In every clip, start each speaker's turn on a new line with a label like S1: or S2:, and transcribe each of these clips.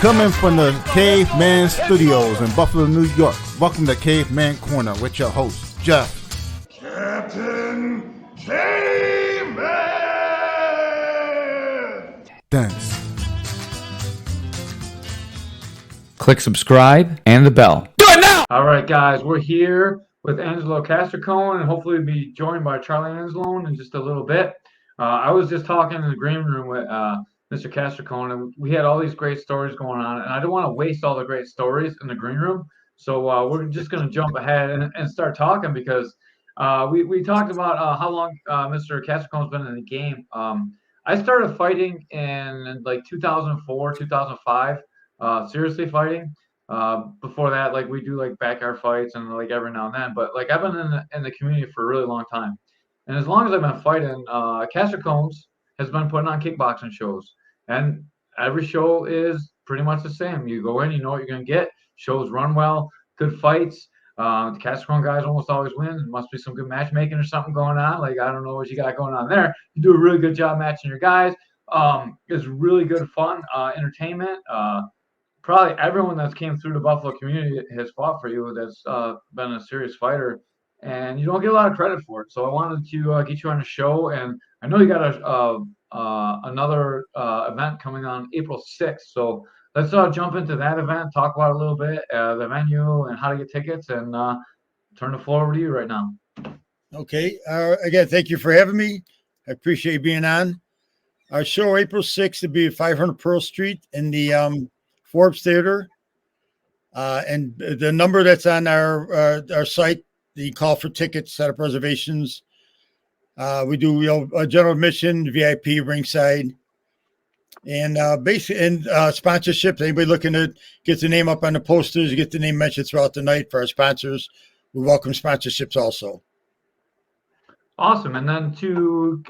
S1: Coming from the Caveman Studios in Buffalo, New York. Welcome to Caveman Corner with your host, Jeff.
S2: Captain Caveman!
S1: Thanks.
S3: Click subscribe and the bell. Do it now!
S4: All right, guys, we're here with Angelo Castricone, and hopefully we'll be joined by Charlie Anzalone in just a little bit. I was just talking in the green room with Mr. Castricone, and we had all these great stories going on, and I don't want to waste all the great stories in the green room. So we're just going to jump ahead and start talking because we talked about how long Mr. Castricone's been in the game. I started fighting in like 2004, 2005, seriously fighting. Before that, like we do like backyard fights and like every now and then, but like I've been in the community for a really long time. And as long as I've been fighting, Castricone's has been putting on kickboxing shows. And every show is pretty much the same. You go in, you know what you're going to get. Shows run well, good fights. The Castricone guys almost always win. There must be some good matchmaking or something going on. Like, I don't know what you got going on there. You do a really good job matching your guys. It's really good fun, entertainment. Probably everyone that's came through the Buffalo community has fought for you that's been a serious fighter. And you don't get a lot of credit for it. So I wanted to get you on the show. And I know you got another event coming on April 6th. So let's jump into that event, talk about it a little bit, the venue and how to get tickets, and turn the floor over to you right now.
S5: Okay. Again, thank you for having me. I appreciate being on. Our show, April 6th, will be at 500 Pearl Street in the Forbes Theater. And the number that's on our site, the call for tickets, set up reservations. We do a general admission, VIP, ringside, and sponsorships. Anybody looking to get the name up on the posters, get the name mentioned throughout the night for our sponsors. We welcome sponsorships also.
S4: Awesome. And then to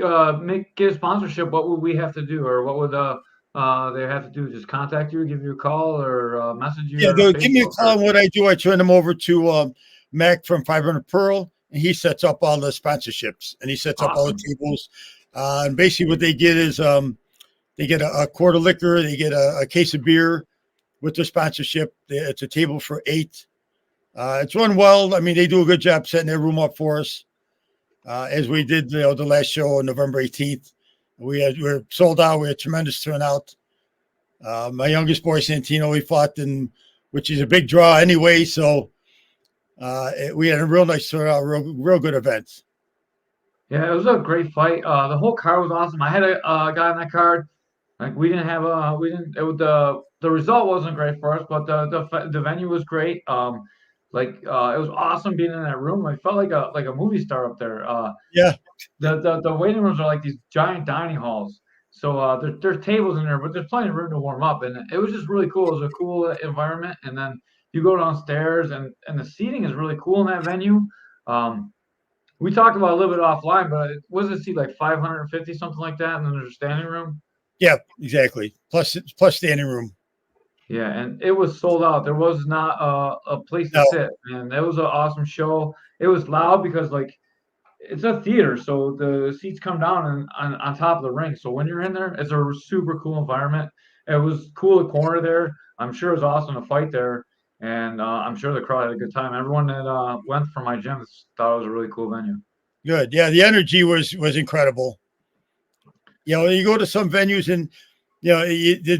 S4: get a sponsorship, what would we have to do, or what would they have to do? Just contact you, give you a call, or message you?
S5: Yeah, give me a call. And what I do, I turn them over to Mac from 500 Pearl, and he sets up all the sponsorships, and he sets up all the tables. And basically what they get is they get a quart of liquor, they get a case of beer with their sponsorship. It's a table for 8. It's run well. I mean, they do a good job setting their room up for us, as we did the last show on November 18th. We're sold out. We had tremendous turnout. My youngest boy, Santino, he fought, which is a big draw anyway, so we had a real nice turnout, real good events.
S4: Yeah, it was a great fight. The whole card was awesome. I had a guy on that card. Like the result wasn't great for us, but the venue was great. It was awesome being in that room. I felt like a movie star up there.
S5: Yeah.
S4: The waiting rooms are like these giant dining halls. So there's tables in there, but there's plenty of room to warm up, and it was just really cool. It was a cool environment, and then you go downstairs, and the seating is really cool in that venue. We talked about a little bit offline, but what does it seat, like 550, something like that, and then there's a standing room?
S5: Yeah, exactly. Plus standing room.
S4: Yeah, and it was sold out. There was not a place to sit, and it was an awesome show. It was loud because, like, it's a theater, so the seats come down on top of the ring. So when you're in there, it's a super cool environment. It was cool to corner there. I'm sure it was awesome to fight there. And I'm sure the crowd had a good time. Everyone that went from my gym thought it was a really cool venue.
S5: Good. Yeah, the energy was incredible. You go to some venues and,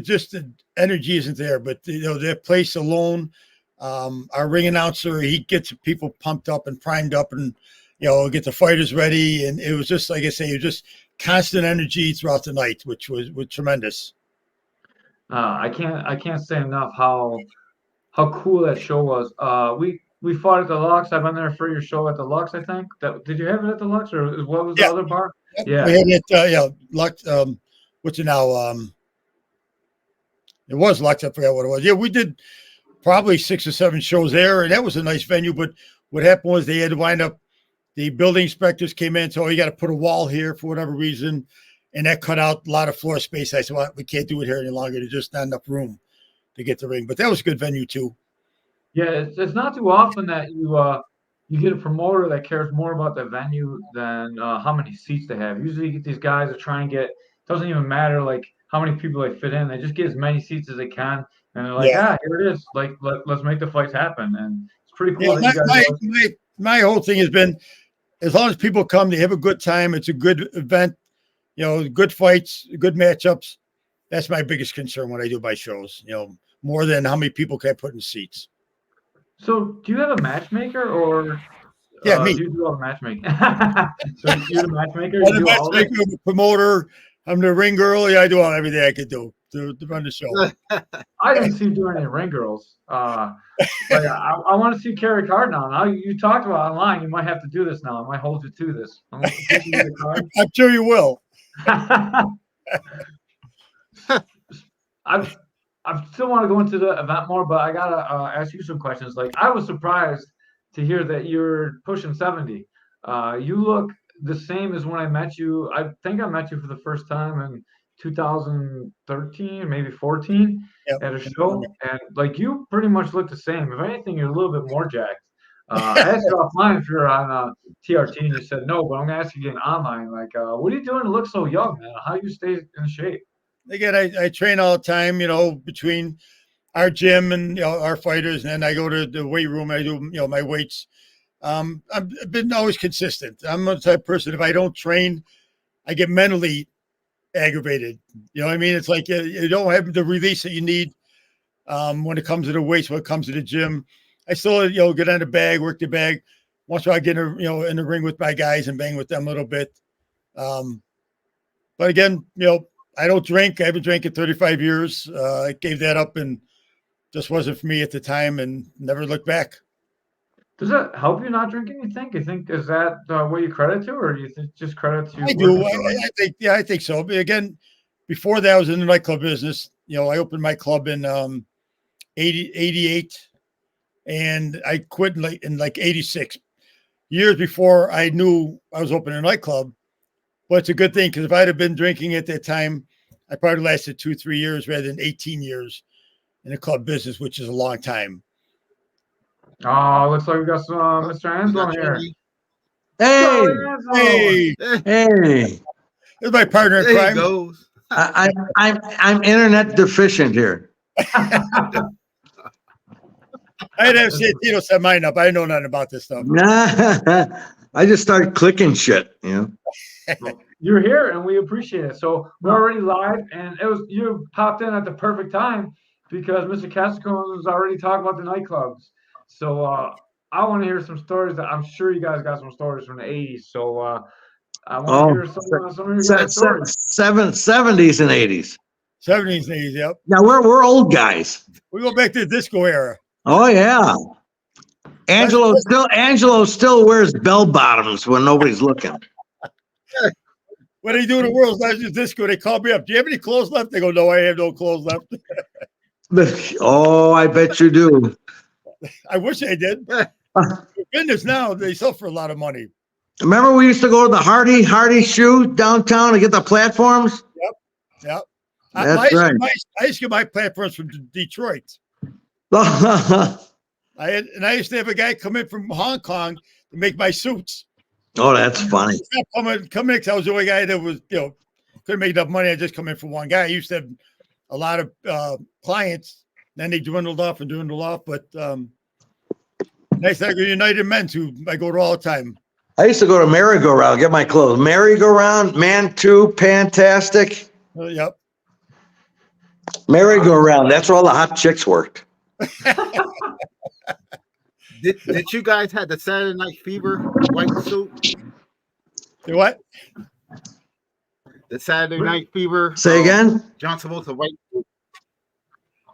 S5: just the energy isn't there. But, their place alone, our ring announcer, he gets people pumped up and primed up and, get the fighters ready. And it was just, like I say, it was just constant energy throughout the night, which was tremendous.
S4: I can't say enough how cool that show was. We fought at the Lux. I've been there for your show at the Lux, I think. Did you have it at the Lux, or what was the other bar?
S5: Yeah. We had it, Lux, what's it now? It was Lux, I forgot what it was. Yeah, we did probably 6 or 7 shows there, and that was a nice venue. But what happened was they had to wind up, the building inspectors came in, so you got to put a wall here for whatever reason, and that cut out a lot of floor space. I said, well, we can't do it here any longer. There's just not enough room to get the ring. But that was a good venue too. Yeah,
S4: it's not too often that you get a promoter that cares more about the venue than how many seats they have. Usually you get these guys that try and get, doesn't even matter like how many people they fit in. They just get as many seats as they can, and they're like, here it is. Like, let's make the fights happen, and it's pretty cool.
S5: Yeah,
S4: That you guys
S5: my whole thing has been, as long as people come, they have a good time. It's a good event, good fights, good matchups. That's my biggest concern when I do my shows, more than how many people can I put in seats.
S4: So, do you have a matchmaker, or
S5: me.
S4: do you do all the matchmaking? So you're the matchmaker.
S5: I'm the matchmaker, I'm the promoter. I'm the ring girl. Yeah, I do everything I could do to run the show.
S4: I didn't see you doing any ring girls. But I want to see Carrie Card now. Now you talked about online. You might have to do this now. I might hold you to this. I'm
S5: sure you will.
S4: I still want to go into the event more, but I gotta ask you some questions. Like, I was surprised to hear that you're pushing 70. You look the same as when I met you. I think I met you for the first time in 2013, maybe 14, at a show, and like, you pretty much look the same. If anything, you're a little bit more jacked. I asked you offline if you're on TRT, and you said no, but I'm gonna ask you again online. Like, what are you doing to look so young, man? How do you stay in shape?
S5: Again, I train all the time, between our gym and our fighters, and then I go to the weight room. I do my weights. I've been always consistent. I'm the type of person, if I don't train, I get mentally aggravated. You know what I mean? It's like you don't have the release that you need when it comes to the weights, when it comes to the gym. I still get on the bag, work the bag. Once I get in the ring with my guys and bang with them a little bit. But again, I don't drink. I haven't drank in 35 years. I gave that up and just wasn't for me at the time, and never looked back.
S4: Does that help you not drinking, you think? Is that what you credit to, or do you just credit to?
S5: I do. I think so. But again, before that, I was in the nightclub business. I opened my club in 88, and I quit in 86. Years before I knew I was opening a nightclub. But it's a good thing, because if I'd have been drinking at that time, I probably lasted 2-3 years rather than 18 years in the club business, which is a long time.
S4: Oh, looks like we got some Mr. Anzalone here.
S6: Hey, this
S5: is my partner in crime.
S6: Goes. I'm internet deficient here.
S5: I had to have Tito set mine up. I know nothing about this stuff.
S6: I just started clicking shit.
S4: You're here, and we appreciate it. So we're already live, and you popped in at the perfect time, because Mr. Castricone was already talking about the nightclubs. So I want to hear some stories. That I'm sure you guys got some stories from the 80s. So I want to hear some of your guys' stories.
S6: 70s and 80s.
S5: 70s and 80s, yep.
S6: Now we're old guys.
S5: We go back to the disco era.
S6: Oh yeah. Angelo still wears bell bottoms when nobody's looking.
S5: When they do the world's largest disco, they call me up. Do you have any clothes left? They go, no, I have no clothes left.
S6: Oh, I bet you do.
S5: I wish I did. Goodness, now they sell for a lot of money.
S6: Remember we used to go to the Hardy Shoe downtown to get the platforms?
S5: Yep.
S6: That's right.
S5: I used to get my platforms from Detroit. I used to have a guy come in from Hong Kong to make my suits.
S6: Oh, that's funny.
S5: Coming because I was the only guy that was, couldn't make enough money. I just come in for one guy. I used to have a lot of clients. Then they dwindled off. But nice to go to United Men's, who I go to all the time.
S6: I used to go to Merry-Go-Round, get my clothes. Merry-Go-Round, Mantou, Fantastic.
S5: Yep.
S6: Merry-Go-Round. That's where all the hot chicks worked.
S7: Did you guys have the Saturday Night Fever white suit?
S5: The what?
S7: The Saturday Night Fever.
S6: Say again?
S7: John Travolta white suit.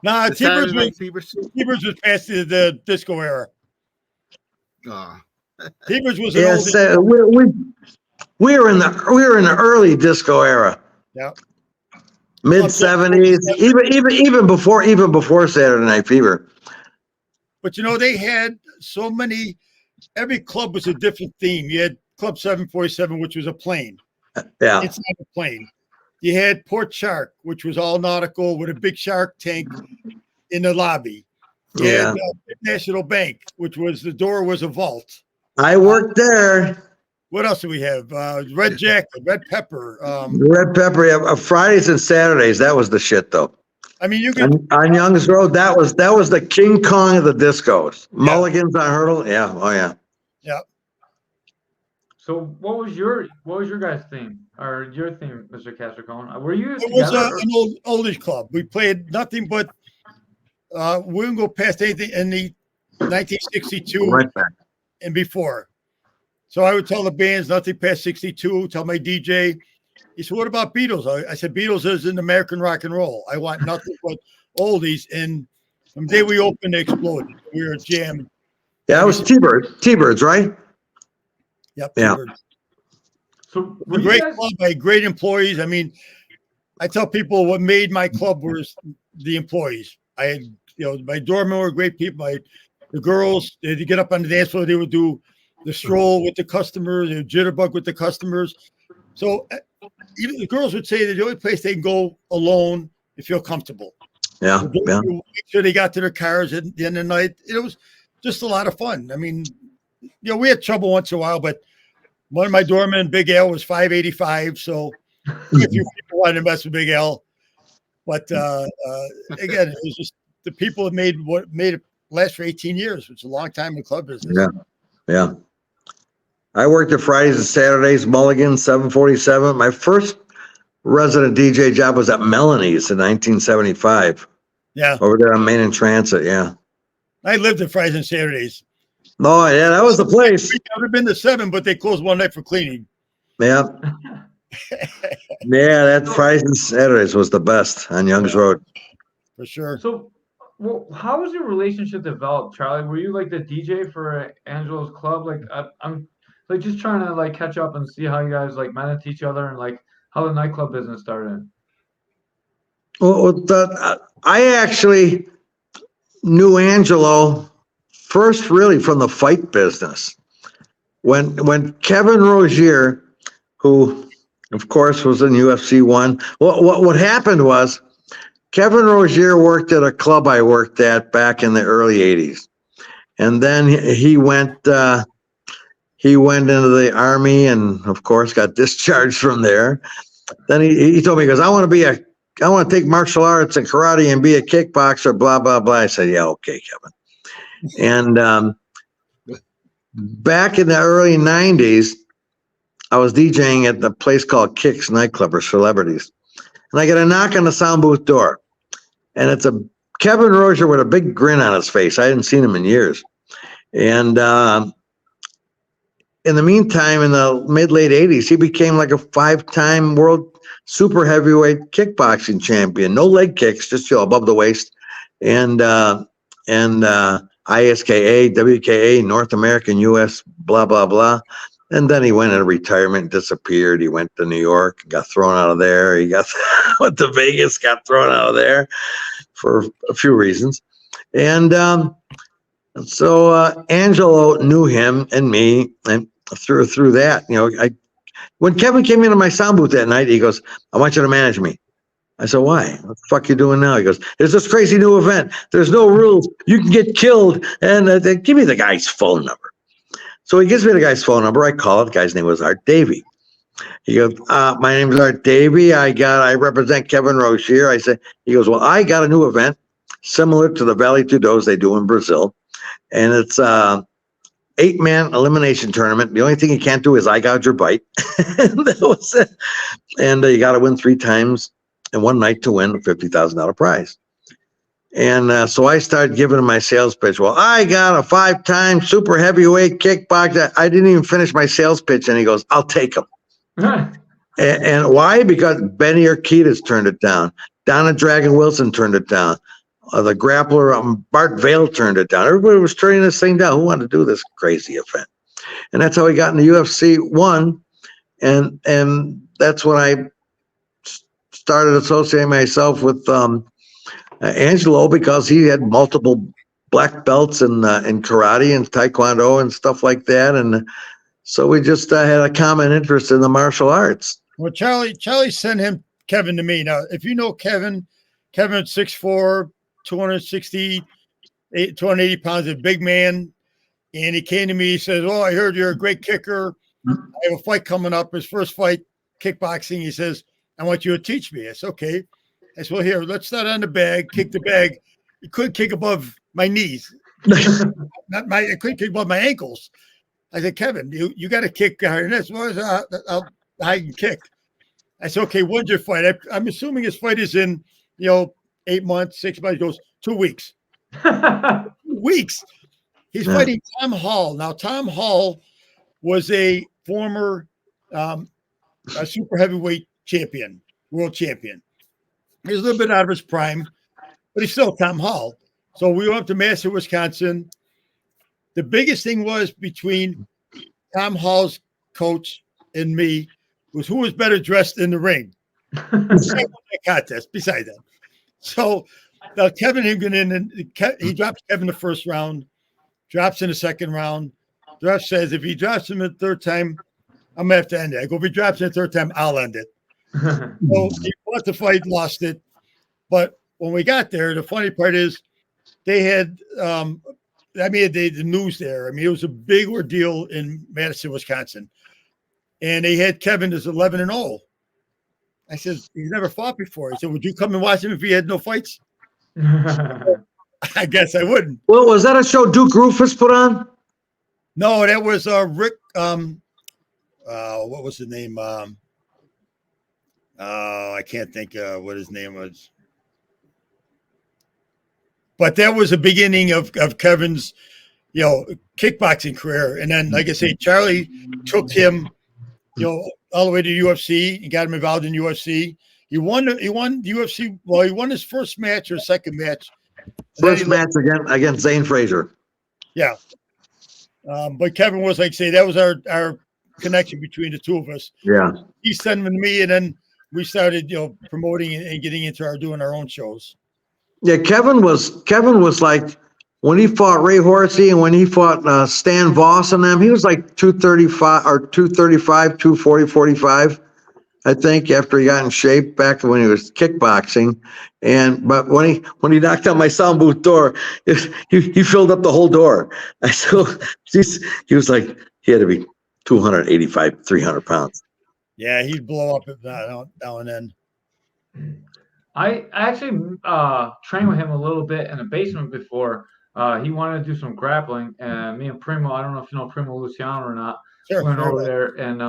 S5: Nah,
S7: Saturday Night Fever suit.
S5: T-Birds was past the disco era. T-Birds was an
S6: we were in the early disco era.
S5: Yeah.
S6: Mid 70s, even before Saturday Night Fever.
S5: But they had so many. Every club was a different theme. You had Club 747, which was a plane.
S6: Yeah,
S5: it's not a plane. You had Port Shark, which was all nautical with a big shark tank in the lobby. You had National Bank, which was the door was a vault.
S6: I worked there.
S5: What else do we have? Red Jacket, Red Pepper.
S6: Red Pepper, yeah, Fridays and Saturdays. That was the shit, though.
S5: I mean, you can
S6: On Youngs Road, that was the King Kong of the discos. Mulligans on Hurdle, yeah, oh yeah.
S5: Yeah.
S4: So what was your guys' theme or your theme, Mr. Castricone? Were you
S5: It was
S4: together?
S5: an oldies club. We played nothing but we didn't go past anything in the 1962
S6: Right back.
S5: and before. So I would tell the bands nothing past 62. Tell my DJ. He said, "What about Beatles?" I said, "Beatles is an American rock and roll. I want nothing but oldies." And from the day we opened, they exploded. We were jamming.
S6: Yeah, it was T-Birds, right?
S5: Yep.
S6: Yeah.
S4: So
S5: A
S4: were you
S5: great
S4: guys,
S5: club by great employees. I mean, I tell people what made my club was the employees. I had, my doormen were great people. The girls, they'd get up on the dance floor. They would do the stroll with the customers, they would jitterbug with the customers. So even the girls would say that the only place they can go alone and feel comfortable.
S6: Yeah, yeah.
S5: Make sure they got to their cars at the end of the night. It was just a lot of fun. I mean, we had trouble once in a while, but one of my doormen, Big L, was 5'85", so a few people wanted to mess with Big L. But again, it was just the people that made it last for 18 years, which is a long time in the club business.
S6: Yeah, yeah. I worked at Fridays and Saturdays, Mulligan, 747. My first resident DJ job was at Melanie's in 1975.
S5: Yeah.
S6: Over there on Main and Transit, yeah.
S5: I lived at Fridays and Saturdays.
S6: No, yeah, that was the place.
S5: I've never been to 7, but they closed one night for cleaning.
S6: Yeah. Yeah, that Fridays and Saturdays was the best on Youngs Road.
S5: For sure.
S4: so well, how was your relationship developed, Charlie? Were you like the DJ for Angelo's club? Like I'm like just trying to like catch up and see how you guys like managed each other and like how the nightclub business started.
S6: Well, I actually knew Angelo first really from the fight business. When Kevin Rozier, who of course was in UFC 1, what happened was Kevin Rozier worked at a club I worked at back in the early 80s. And then he went into the Army and of course got discharged from there. Then he told me, he goes, I want to take martial arts and karate and be a kickboxer, blah, blah, blah. I said, yeah, okay, Kevin. And back in the early 90s, I was DJing at the place called Kicks nightclub for celebrities. And I get a knock on the sound booth door. And it's a Kevin Rozier with a big grin on his face. I hadn't seen him in years. And in the meantime, in the mid-late 80s, he became like a 5-time world super heavyweight kickboxing champion. No leg kicks, just above the waist. And ISKA, WKA, North American, US, blah, blah, blah. And then he went into retirement, disappeared. He went to New York, got thrown out of there. He went to Vegas, got thrown out of there for a few reasons. And so Angelo knew him and me, and through that, when Kevin came into my sound booth that night, he goes, I want you to manage me. I said, why? What the fuck you doing now? He goes, there's this crazy new event. There's no rules. You can get killed. And give me the guy's phone number. So he gives me the guy's phone number. I call it. The guy's name was Art Davey. He goes, my name is Art Davey. I represent Kevin Rozier. He goes, well, I got a new event similar to the Vale Tudos they do in Brazil. And it's 8-man elimination tournament. The only thing you can't do is eye gouge or bite. That was it. And you got to win 3 times in one night to win a $50,000 prize. And so I started giving him my sales pitch. Well, I got a 5-time super heavyweight kickboxer. I didn't even finish my sales pitch. And he goes, I'll take him. And why? Because Benny Urquidez turned it down. Donna Dragon Wilson turned it down. The grappler, Bart Vale, turned it down. Everybody was turning this thing down. Who wanted to do this crazy event? And that's how he got into UFC 1. And that's when I started associating myself with Angelo, because he had multiple black belts in karate and taekwondo and stuff like that. And so we just had a common interest in the martial arts.
S5: Well, Charlie sent Kevin to me. Now, if you know Kevin's 6'4", 280 pounds, a big man. And he came to me, he says, oh, I heard you're a great kicker. I have a fight coming up. His first fight, kickboxing. He says, I want you to teach me. I said, okay. I said, well, here, let's start on the bag, kick the bag. You couldn't kick above my knees. I couldn't kick above my ankles. I said, Kevin, you got to kick higher than this. Well, I can kick. I said, okay, when's your fight? I'm assuming his fight is in, 8 months, 6 months. He goes, 2 weeks. 2 weeks. He's fighting Tom Hall. Now, Tom Hall was a former a super heavyweight champion, world champion. He's a little bit out of his prime, but he's still Tom Hall. So we went up to Madison, Wisconsin. The biggest thing was between Tom Hall's coach and me was who was better dressed in the ring. Contest beside that. So now Kevin Hingan in, and he drops Kevin the first round, drops in the second round. The ref says if he drops him the third time, I'm gonna have to end it. I go, if he drops it the third time, I'll end it. So he fought the fight, lost it. But when we got there, the funny part is they had the news there. I mean, it was a big ordeal in Madison, Wisconsin. And they had Kevin as 11-0. I said, he's never fought before. He said, would you come and watch him if he had no fights? I guess I wouldn't.
S6: Well, was that a show Duke Rufus put on?
S5: No, that was Rick. What was the name? I can't think what his name was. But that was the beginning of Kevin's, kickboxing career. And then, like I say, Charlie took him, all the way to UFC and got him involved in UFC. He won UFC. Well, he won his first match or second match.
S6: First match against Zane Frazier.
S5: Yeah. But Kevin was, like I say, that was our connection between the two of us.
S6: Yeah.
S5: He sent him to me, and then we started, promoting and getting into doing our own shows.
S6: Yeah, Kevin was like when he fought Ray Horsey and when he fought Stan Voss and them, he was like 235 or 235, 240, 45, I think, after he got in shape back when he was kickboxing. But when he knocked on my sound booth door, he filled up the whole door. So he was like, he had to be 285, 300 pounds.
S5: Yeah, he'd blow up now and then.
S4: I actually trained with him a little bit in the basement before. He wanted to do some grappling, and me and Primo, I don't know if you know Primo Luciano or not, went over there, and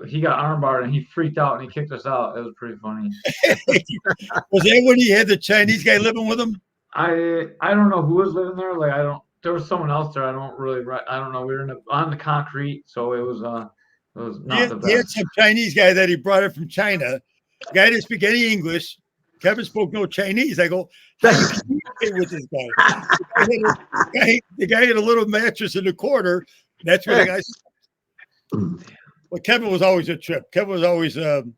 S4: he got armbarred, and he freaked out, and he kicked us out. It was pretty funny.
S5: Was that when he had the Chinese guy living with him?
S4: I don't know who was living there. There was someone else there. I don't know. We were on the concrete, so it was not the best.
S5: He had some Chinese guy that he brought in from China. The guy didn't speak any English. Kevin spoke no Chinese. I go, how do you communicate with this guy? The guy had a little mattress in the corner. That's where the guy slept. But Kevin was always a trip. Kevin was always an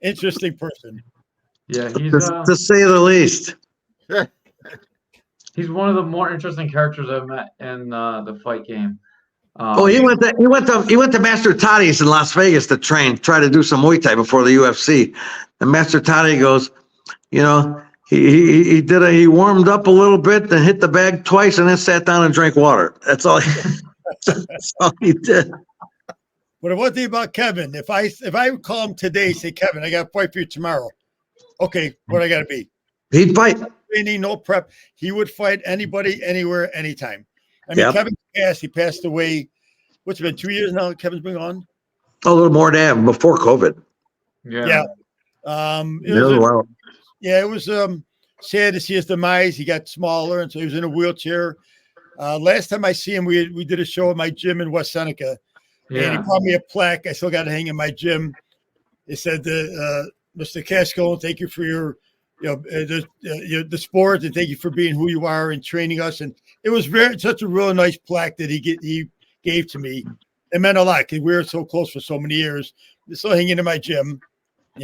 S5: interesting person.
S4: Yeah, he's
S6: to say the least.
S4: He's one of the more interesting characters I've met in the fight game.
S6: He went to Master Toddy's in Las Vegas to try to do some Muay Thai before the UFC. And Master Toddy goes, he warmed up a little bit, then hit the bag twice, and then sat down and drank water. That's all he did.
S5: But one thing about Kevin, if I call him today, say, Kevin, I got a fight for you tomorrow. Okay, what I got to be?
S6: He'd fight.
S5: No prep. He would fight anybody, anywhere, anytime. I mean, Kevin he passed away. What's it been, 2 years now? Kevin's been gone.
S6: A little more than that, before COVID.
S5: Yeah. It was sad to see his demise. He got smaller, and so he was in a wheelchair. Last time I see him, we did a show at my gym in West Seneca, and he brought me a plaque. I still got to hang in my gym. It said, "Mr. Castricone, thank you for your the sport, and thank you for being who you are and training us." And it was such a really nice plaque that he gave to me. It meant a lot because we were so close for so many years. It's still hanging in my gym.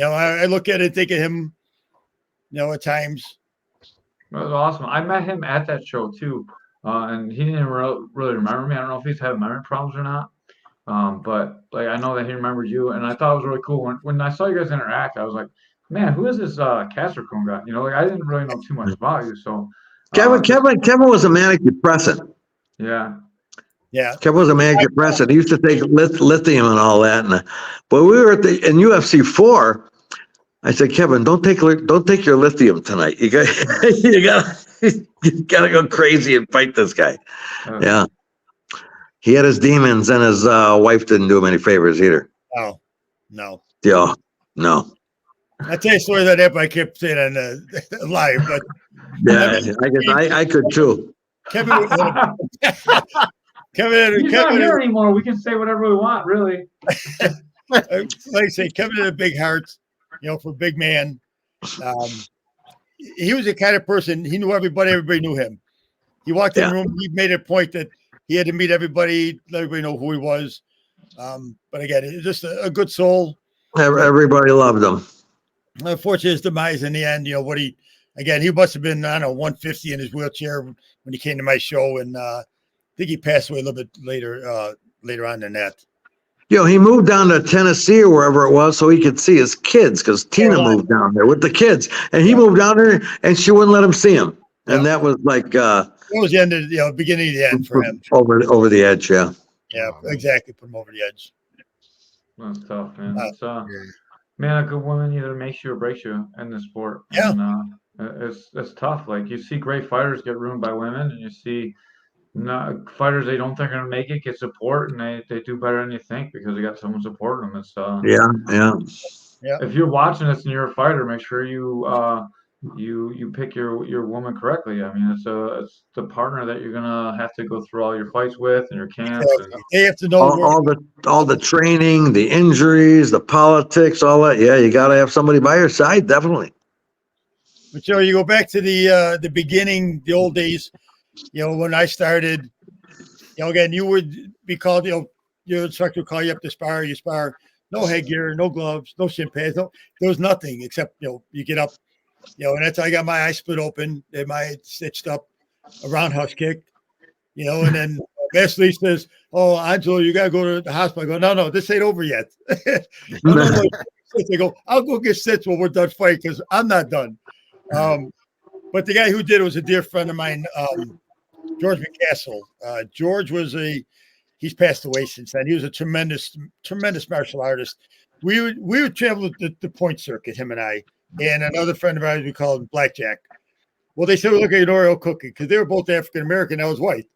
S5: I look at it and think of him, at times.
S4: That was awesome. I met him at that show too, and he didn't really remember me. I don't know if he's having memory problems or not, but I know that he remembered you, and I thought it was really cool. When I saw you guys interact, I was like, man, who is this Castricone guy? I didn't really know too much about you. So
S6: Kevin was a manic depressant.
S4: Yeah.
S5: Yeah.
S6: Kevin was a major president. He used to take lithium and all that. And but we were in UFC 4. I said, Kevin, don't take your lithium tonight. You got you gotta go crazy and fight this guy. Yeah. He had his demons, and his wife didn't do him any favors either.
S5: Oh, no.
S6: Yeah, no.
S5: I tell you stories like that, but I kept saying on live. But
S6: yeah, I guess I could too.
S5: Kevin,
S4: He's not here anymore. We can say whatever we want, really.
S5: Like I say, Kevin had a big heart, for a big man. He was the kind of person, he knew everybody knew him. He walked in the room, he made a point that he had to meet everybody, let everybody know who he was. But again, he was just a good soul.
S6: Everybody loved him.
S5: Unfortunately, his demise in the end, he must have been, I don't know, 150 in his wheelchair when he came to my show. And I think he passed away a little bit later on than that.
S6: He moved down to Tennessee or wherever it was so he could see his kids, because Tina moved down there with the kids, and he moved down there and she wouldn't let him see him. And that was like
S5: that was the end of beginning of the end for him.
S6: Over the edge, yeah.
S5: Yeah, exactly. Put him over the edge.
S4: That's tough, man. Man, a good woman either makes you or breaks you in the sport.
S5: Yeah.
S4: And, it's tough. Like, you see great fighters get ruined by women, and you see fighters they don't think are gonna make it get support, and they do better than you think because they got someone supporting them. It's
S5: yeah.
S4: If you're watching this and you're a fighter, make sure you pick your woman correctly. I mean, it's the partner that you're gonna have to go through all your fights with and your camps. And
S5: they have to know
S6: all the training, the injuries, the politics, all that. Yeah, you got to have somebody by your side, definitely.
S5: But you go back to the beginning, the old days. When I started, again, you would be called. Your instructor would call you up to spar. You spar. No headgear, no gloves, no shin pads. No, there was nothing except you get up. And that's how I got my eyes split open and my head stitched up, a roundhouse kick, and then Master Lee says, "Oh, Angelo, you got to go to the hospital." I go, no, this ain't over yet. No. They go, "I'll go get stitched when we're done fighting because I'm not done." But the guy who did it was a dear friend of mine, George McCastle. George he's passed away since then. He was a tremendous martial artist. We would travel the point circuit, him and I. And another friend of ours, we called him Blackjack. Well, they said we look at an Oreo cookie because they were both African American. I was white.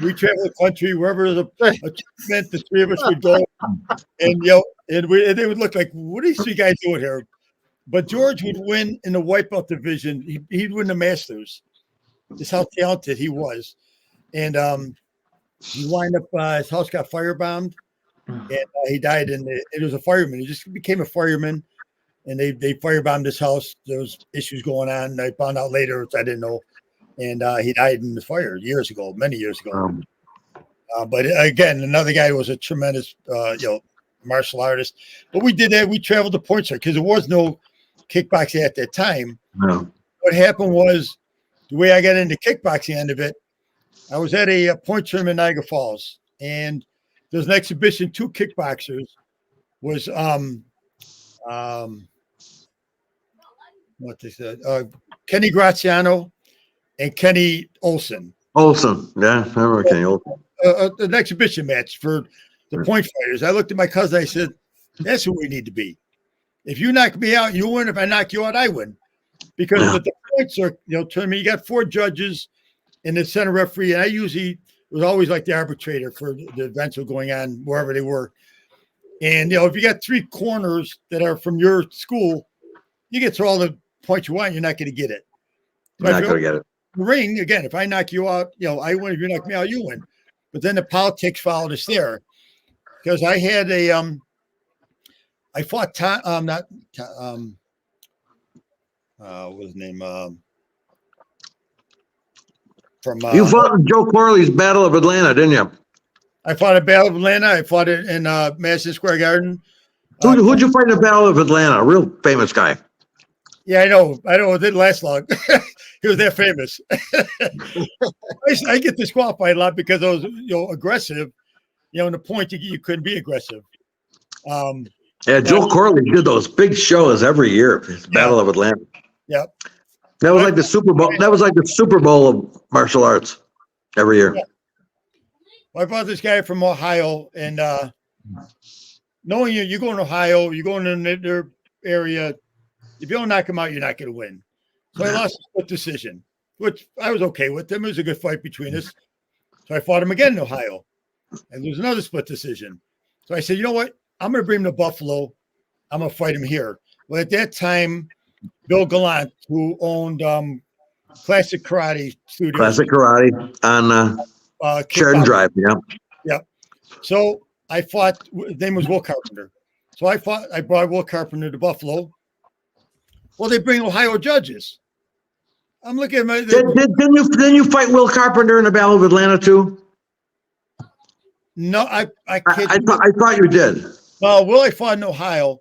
S5: We traveled the country wherever the tournament, the three of us would go, and they would look like, what are these three guys doing here? But George would win in the wipeout division. He'd win the Masters. That's how talented he was. And he wound up, his house got firebombed, and he died. It was a fireman. He just became a fireman. And they firebombed his house. There was issues going on. I found out later, which I didn't know. And he died in the fire many years ago. But again, another guy who was a tremendous, martial artist. But we did that. We traveled to point circuit because there was no kickboxing at that time.
S6: No.
S5: What happened was the way I got into kickboxing end of it, I was at a point tournament in Niagara Falls, and there's an exhibition. Two kickboxers was what they said, Kenny Graziano and Kenny Olson.
S6: Yeah, I remember Kenny Olson.
S5: An exhibition match for the point fighters. I looked at my cousin. I said, "That's who we need to be. If you knock me out, you win. If I knock you out, I win." Because with the points are, tournament, you got 4 judges and the center referee, and I usually was always like the arbitrator for the events that were going on wherever they were. And if you got 3 corners that are from your school, you get to all the points you want. You're not going to get it.
S6: You're not going to get it.
S5: Ring again. If I knock you out, I win. If you knock me out, you win. But then the politics followed us there, because I had I fought what was his name?
S6: You fought in Joe Corley's Battle of Atlanta, didn't you?
S5: I fought at Battle of Atlanta. I fought it in Madison Square Garden.
S6: Who'd you fight in the Battle of Atlanta? A real famous guy.
S5: Yeah, I know. It didn't last long. He was that famous. I get disqualified a lot because I was, aggressive. In the point you couldn't be aggressive.
S6: Joe Corley did those big shows every year. Battle of Atlanta.
S5: Yeah.
S6: That was like the Super Bowl. That was like the Super Bowl of martial arts every year.
S5: Yeah. Well, I brought this guy from Ohio, and knowing you go in Ohio, you go in their area. If you don't knock him out, you're not going to win. So I lost a split decision, which I was okay with. It was a good fight between us. So I fought him again in Ohio. I lose another split decision. So I said, you know what? I'm going to bring him to Buffalo. I'm going to fight him here. Well, at that time, Bill Gallant, who owned Classic Karate Studios.
S6: Classic Karate on Sheridan Drive. Yeah.
S5: Yeah. So I fought. His name was Will Carpenter. So I brought Will Carpenter to Buffalo. Well, they bring Ohio judges. I'm looking at my.
S6: Didn't you fight Will Carpenter in the Battle of Atlanta too?
S5: No, I can't.
S6: I thought you did.
S5: No, Will I fought in Ohio,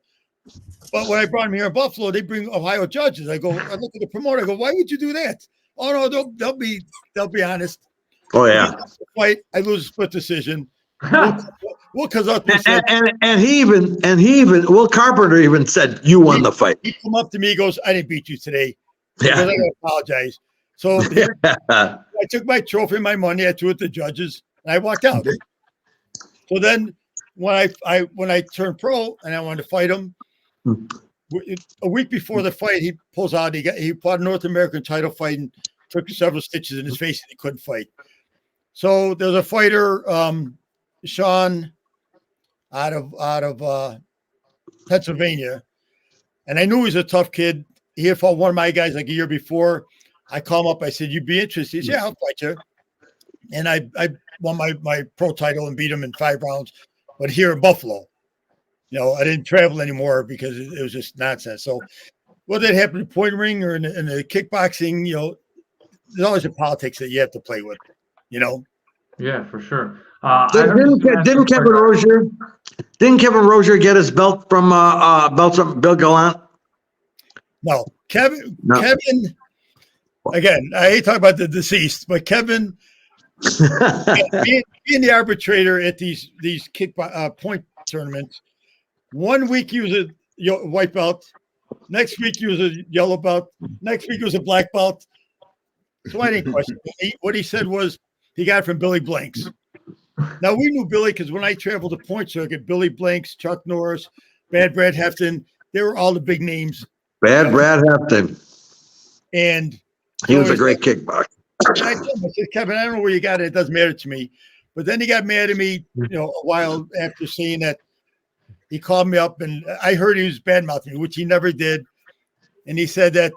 S5: but when I brought him here in Buffalo, they bring Ohio judges. I look at the promoter. I go, why would you do that? Oh no, they'll be honest.
S6: Oh yeah.
S5: Fight. I lose a split decision. Will comes up
S6: and he even Will Carpenter even said you won the fight.
S5: He come up to me, he goes, I didn't beat you today.
S6: Yeah.
S5: I gotta apologize. So I took my trophy, my money, I threw it to the judges, and I walked out. So then when I turned pro and I wanted to fight him, a week before the fight, he pulls out. He fought a North American title fight and took several stitches in his face, and he couldn't fight. So there's a fighter, Sean, out of Pennsylvania, and I knew he was a tough kid. He had fought one of my guys like a year before. I called him up. I said, "You'd be interested?" He said, "Yeah, I'll fight you." And I won my pro title and beat him in 5 rounds. But here in Buffalo, I didn't travel anymore because it was just nonsense. So whether it happened in point ring or in the kickboxing, there's always the politics that you have to play with,
S4: Yeah, for sure.
S6: Didn't Kevin Rozier get his belt from Bill Gallant?
S5: No, Kevin. Again, I hate to talk about the deceased, but Kevin, being the arbitrator at these point tournaments, 1 week he was a white belt, next week he was a yellow belt, next week he was a black belt. So I didn't question it. What he said was he got it from Billy Blanks. Now we knew Billy because when I traveled the point circuit, Billy Blanks, Chuck Norris, Bad Brad Hefton, they were all the big names.
S6: Brad Hefton.
S5: And
S6: he was a great kickboxer.
S5: I said, Kevin, I don't know where you got it. It doesn't matter to me. But then he got mad at me, a while after seeing that. He called me up, and I heard he was bad-mouthing me, which he never did. And he said that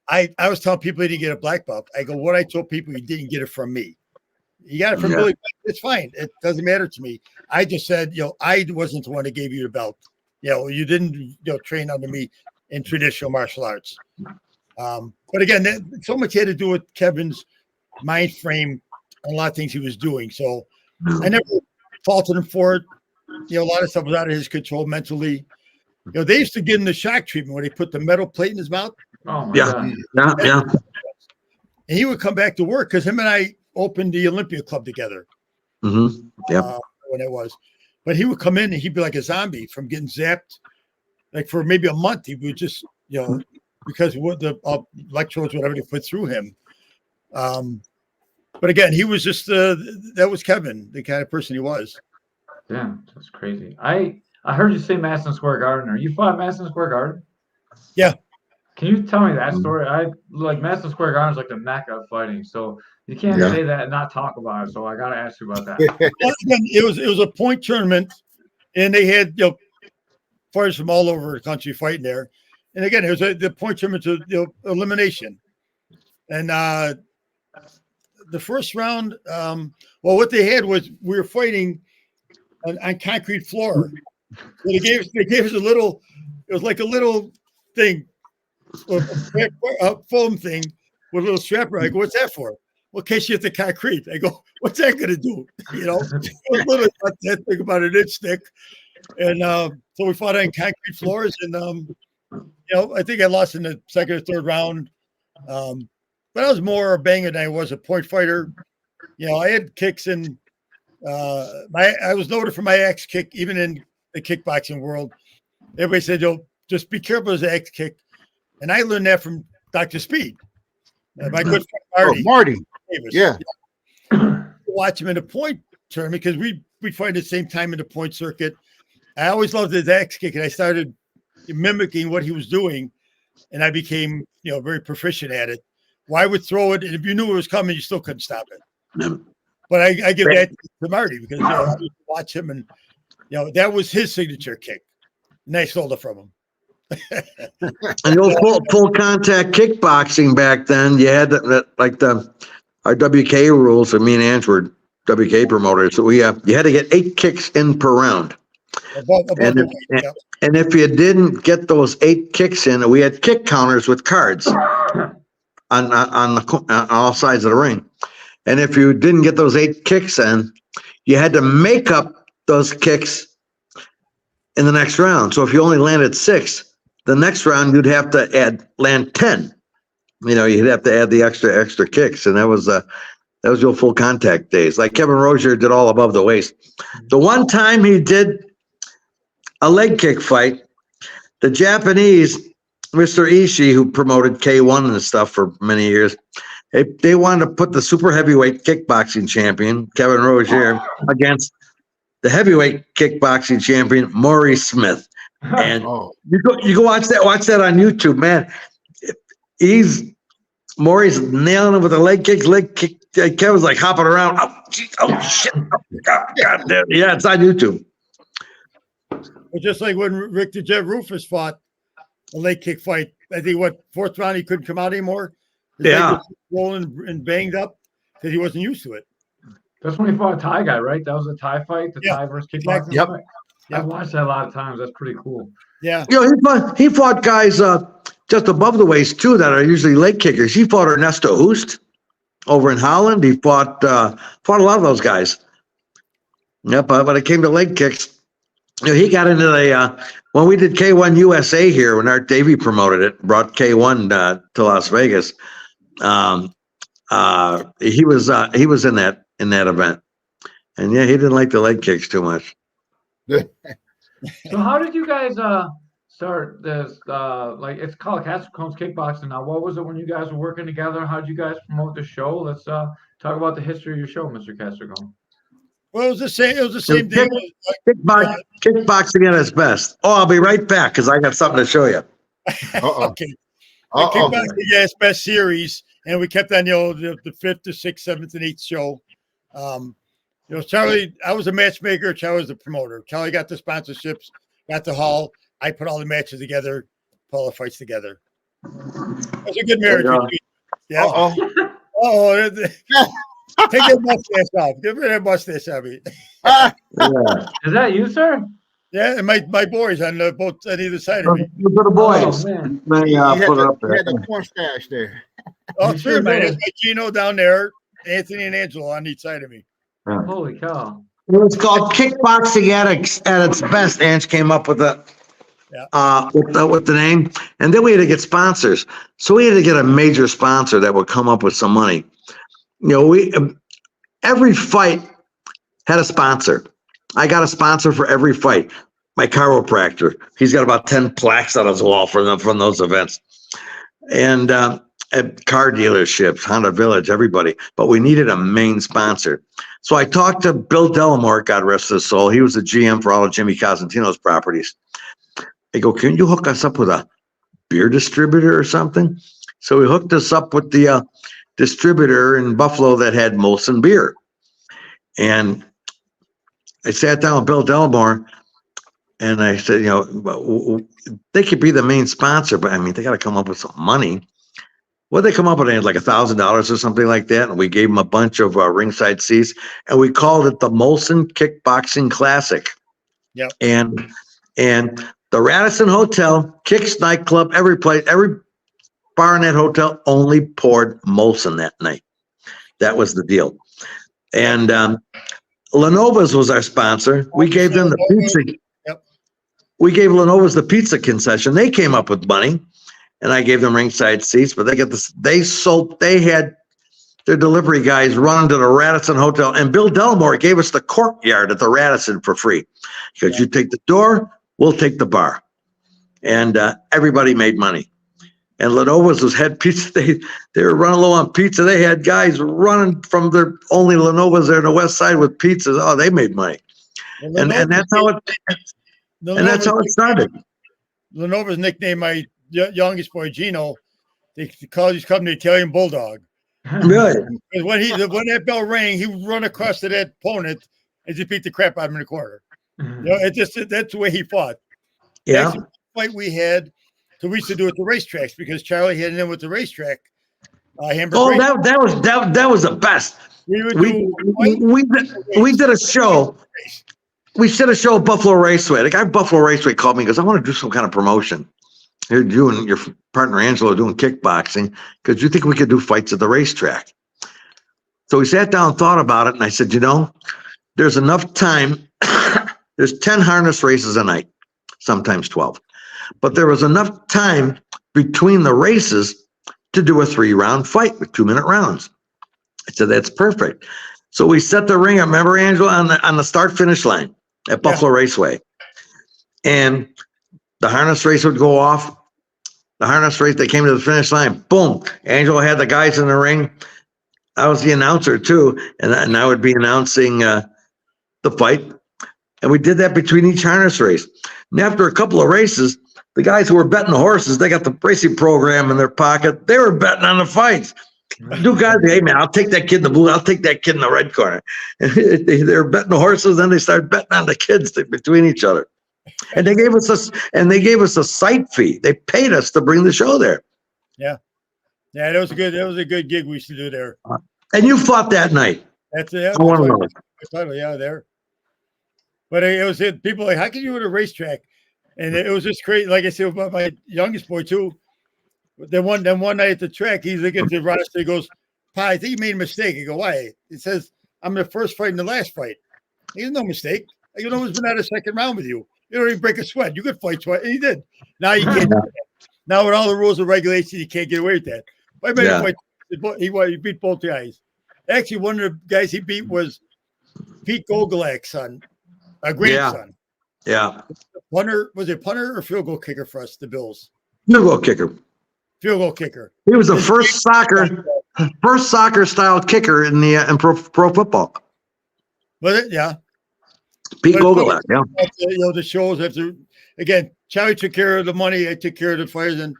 S5: I was telling people he didn't get a black belt. I go, what I told people, he didn't get it from me. You got it from Billy. It's fine. It doesn't matter to me. I just said, I wasn't the one that gave you the belt. You didn't train under me in traditional martial arts. But again, so much had to do with Kevin's mind frame and a lot of things he was doing. So I never faulted him for it. A lot of stuff was out of his control mentally. They used to give him the shock treatment where they put the metal plate in his mouth.
S4: Oh my God.
S6: Yeah.
S5: And he would come back to work because him and I opened the Olympia Club together.
S6: Mm-hmm. Yeah.
S5: When it was. But he would come in and he'd be like a zombie from getting zapped. Like for maybe a month, he would just, because what the electrodes, whatever they put through him. But again, he was just, that was Kevin, the kind of person he was.
S4: Damn, that's crazy. I heard you say Madison Square Garden. You fought Madison Square Garden?
S5: Yeah.
S4: Can you tell me that story? Madison Square Garden is like the mecca of fighting, so you can't say that and not talk about it. So I got to ask you about that.
S5: It was a point tournament, and they had fighters from all over the country fighting there. And again, it was the point tournament to elimination. And the first round, what they had was we were fighting on concrete floor. So they gave us a little. It was like a little thing. A foam thing with a little strap. I go, what's that for? Well, in case you hit the concrete. I go, what's that going to do? It was literally that thing about an inch thick. And so we fought on concrete floors. And, I think I lost in the second or third round. But I was more a banger than I was a point fighter. I had kicks in I was noted for my axe kick, even in the kickboxing world. Everybody said, just be careful as an axe kick. And I learned that from Dr. Speed. My good friend Marty.
S1: Marty.
S5: Davis.
S1: Yeah.
S5: watch him in the point tournament because we'd fight at the same time in the point circuit. I always loved his axe kick, and I started mimicking what he was doing, and I became, very proficient at it. Well, I would throw it, and if you knew it was coming, you still couldn't stop it. But I give that to Marty because I used to watch him, and that was his signature kick, and I stole it from him.
S6: And full contact kickboxing back then, you had our WK rules. Me and Ange were WK promoters, so you had to get 8 kicks in per round. And if you didn't get those 8 kicks in, we had kick counters with cards on all sides of the ring. And if you didn't get those 8 kicks in, you had to make up those kicks in the next round. So if you only landed 6, the next round you'd have to land 10. You'd have to add the extra kicks, and that was your full contact days. Like Kevin Rozier did all above the waist. The one time he did a leg kick fight, the Japanese, Mr. Ishii, who promoted K1 and stuff for many years, they wanted to put the super heavyweight kickboxing champion, Kevin Rozier, against the heavyweight kickboxing champion, Maurice Smith. And you go watch that on YouTube, man. Maurice nailing him with the leg kick. Kevin's like hopping around. Oh shit. God damn. Yeah, it's on YouTube.
S5: Well, just like when Rick the Jet Rufus fought a leg kick fight, I think 4th round he couldn't come out anymore. His leg was rolling and banged up because he wasn't used to it.
S4: That's when he fought a Thai guy, right? That was a Thai fight, the Thai versus kickboxing fight. I've watched that a lot of times. That's pretty cool.
S5: Yeah.
S6: He fought guys just above the waist too that are usually leg kickers. He fought Ernesto Hoost over in Holland. He fought a lot of those guys. Yep, but when it came to leg kicks, he got into when we did K1 USA here, when Art Davey promoted it, brought K1 to Las Vegas. He was in that event, and he didn't like the leg kicks too much.
S4: So how did you guys start this? It's called Castricone's Kickboxing now. What was it when you guys were working together? How did you guys promote the show? Let's talk about the history of your show, Mr. Castricone.
S5: Well, it was the same thing.
S6: Kickboxing at its best. Oh, I'll be right back because I got something to show you.
S5: Okay. Kickboxing at its best series, and we kept on the 5th, the 6th, 7th, and 8th show. Charlie, I was a matchmaker. Charlie was the promoter. Charlie got the sponsorships, got the hall. I put all the matches together, put all the fights together. It was a good marriage. Yeah. Take that mustache off. Get rid of that mustache, Abby.
S4: Is that you, sir?
S5: Yeah, and my boys on both on either side of me.
S6: For the boys.
S7: He had the corn stash there.
S5: Oh, sure, man. There's my Gino down there, Anthony and Angelo on each side of me.
S4: Holy cow.
S6: It was called Kickboxing at its best. Ange came up with with the name, and then we had to get sponsors. So we had to get a major sponsor that would come up with some money. Every fight had a sponsor. I got a sponsor for every fight. My chiropractor, he's got about 10 plaques on his wall from those events, and at car dealerships, Honda Village, everybody. But we needed a main sponsor. So I talked to Bill Delamore, God rest his soul. He was the GM for all of Jimmy Cosentino's properties. I go, can you hook us up with a beer distributor or something? So he hooked us up with the distributor in Buffalo that had Molson beer. And I sat down with Bill Delamore and I said, they could be the main sponsor, but they got to come up with some money. What they come up with? They had like $1,000 or something like that, and we gave them a bunch of ringside seats, and we called it the Molson Kickboxing Classic.
S5: Yep.
S6: And the Radisson Hotel, Kicks nightclub, every place, every bar in that hotel only poured Molson that night. That was the deal. And Lenova's was our sponsor. We gave them the pizza.
S5: Yep.
S6: We gave Lenova's the pizza concession. They came up with money. And I gave them ringside seats, but they had their delivery guys run to the Radisson Hotel, and Bill Delamore gave us the courtyard at the Radisson for free. Because you take the door, we'll take the bar. And everybody made money. And Lenovo's had pizza. They were running low on pizza. They had guys running from their only Lenovo's there on the west side with pizzas. Oh, they made money. And that's how it started.
S5: Lenovo's nicknamed my youngest boy Gino. They call his company Italian Bulldog.
S6: Really?
S5: When that bell rang, he would run across to that opponent and just beat the crap out of him in the corner. That's the way he fought.
S6: Yeah.
S5: The fight we had. So we used to do it at the racetracks because Charlie had in with the racetrack.
S6: That was the best. We did a show. We did a show at Buffalo Raceway. The guy at Buffalo Raceway called me and goes, I want to do some kind of promotion. You and your partner Angelo doing kickboxing because you think we could do fights at the racetrack. So we sat down and thought about it, and I said, there's enough time. There's 10 harness races a night, sometimes 12. But there was enough time between the races to do a 3-round fight with 2-minute rounds. I said, that's perfect. So we set the ring up, remember, Angelo, on the start-finish line at Buffalo Raceway. And the harness race would go off. The harness race, they came to the finish line. Boom. Angelo had the guys in the ring. I was the announcer, too. And I would be announcing the fight. And we did that between each harness race. And after a couple of races, the guys who were betting the horses, they got the racing program in their pocket. They were betting on the fights. Two guys, hey man, I'll take that kid in the blue. I'll take that kid in the red corner. They were betting the horses, then they started betting on the kids between each other. And they gave us a site fee. They paid us to bring the show there.
S5: Yeah, that was a good gig we used to do there.
S6: And you fought that night.
S5: That's
S6: one of those.
S5: Yeah, there. But it was people like, how can you go to a racetrack? And it was just crazy. Like I said, about my youngest boy too. Then one night at the track, he's looking at the roster. He goes, "Pa, I think you made a mistake." I go, "Why?" It says, "I'm the first fight and the last fight." He goes, "No mistake. You know who's been at a second round with you. You don't even break a sweat. You could fight twice." And he did. Now you can't do that. Now with all the rules and regulations, you can't get away with that. But he beat both guys. Actually, one of the guys he beat was Pete Gogolak's son, a grandson.
S6: Yeah.
S5: Punter, was it punter or field goal kicker for us, the Bills?
S6: Field goal kicker.
S5: Field goal kicker.
S6: He was the first soccer style kicker in pro football.
S5: Was it? Yeah.
S6: Pete Gogolak, yeah.
S5: The shows have to, again, Charlie took care of the money. I took care of the fighters. And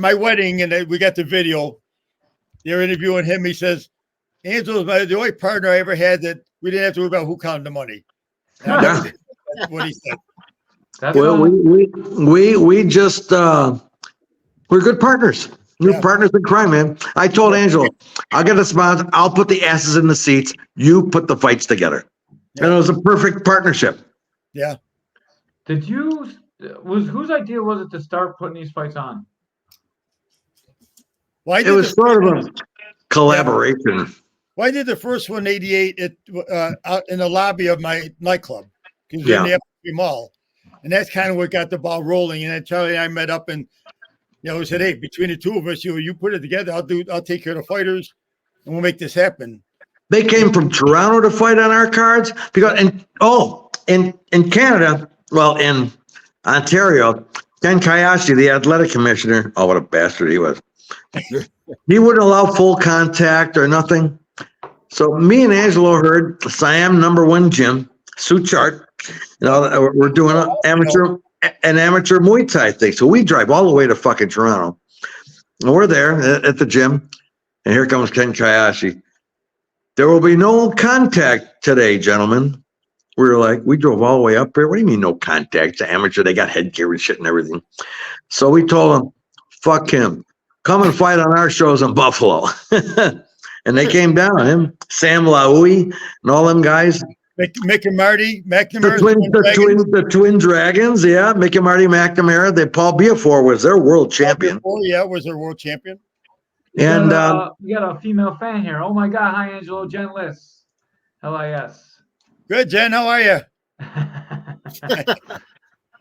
S5: my wedding, and we got the video. They're interviewing him. He says, Angelo's the only partner I ever had that we didn't have to worry about who counted the money. That's what he said.
S6: Well, we just we're good partners. We're partners in crime, man. I told Angelo, I'll get a sponsor. I'll put the asses in the seats. You put the fights together. And it was a perfect partnership.
S5: Yeah.
S4: Whose idea was it to start putting these fights on?
S6: It was sort of a collaboration.
S5: Well, I did the first one, 88, out in the lobby of my nightclub. Because in the FP Mall. And that's kind of what got the ball rolling. And then Charlie and I met up and, we said, hey, between the two of us, you put it together. I'll take care of the fighters and we'll make this happen.
S6: They came from Toronto to fight on our cards because, in Canada, well, in Ontario, Ken Kayashi, the athletic commissioner, oh, what a bastard he was. He wouldn't allow full contact or nothing. So me and Angelo heard Siam #1 gym, Suchart. We're doing an amateur Muay Thai thing. So we drive all the way to fucking Toronto. And we're there at the gym. And here comes Ken Kayashi. There will be no contact today, gentlemen. We were like, we drove all the way up here. What do you mean no contact? It's amateur. They got headgear and shit and everything. So we told him, fuck him. Come and fight on our shows in Buffalo. And they came down, him, Sam Laoui, and all them guys.
S5: Mick and Marty McNamara.
S6: The twin dragons, yeah. Mick and Marty McNamara. Paul Biafor was their world champion.
S5: Was their world champion.
S4: And we got a female fan here. Oh my God. Hi, Angelo. Jen Liss. LIS.
S5: Good, Jen. How are you?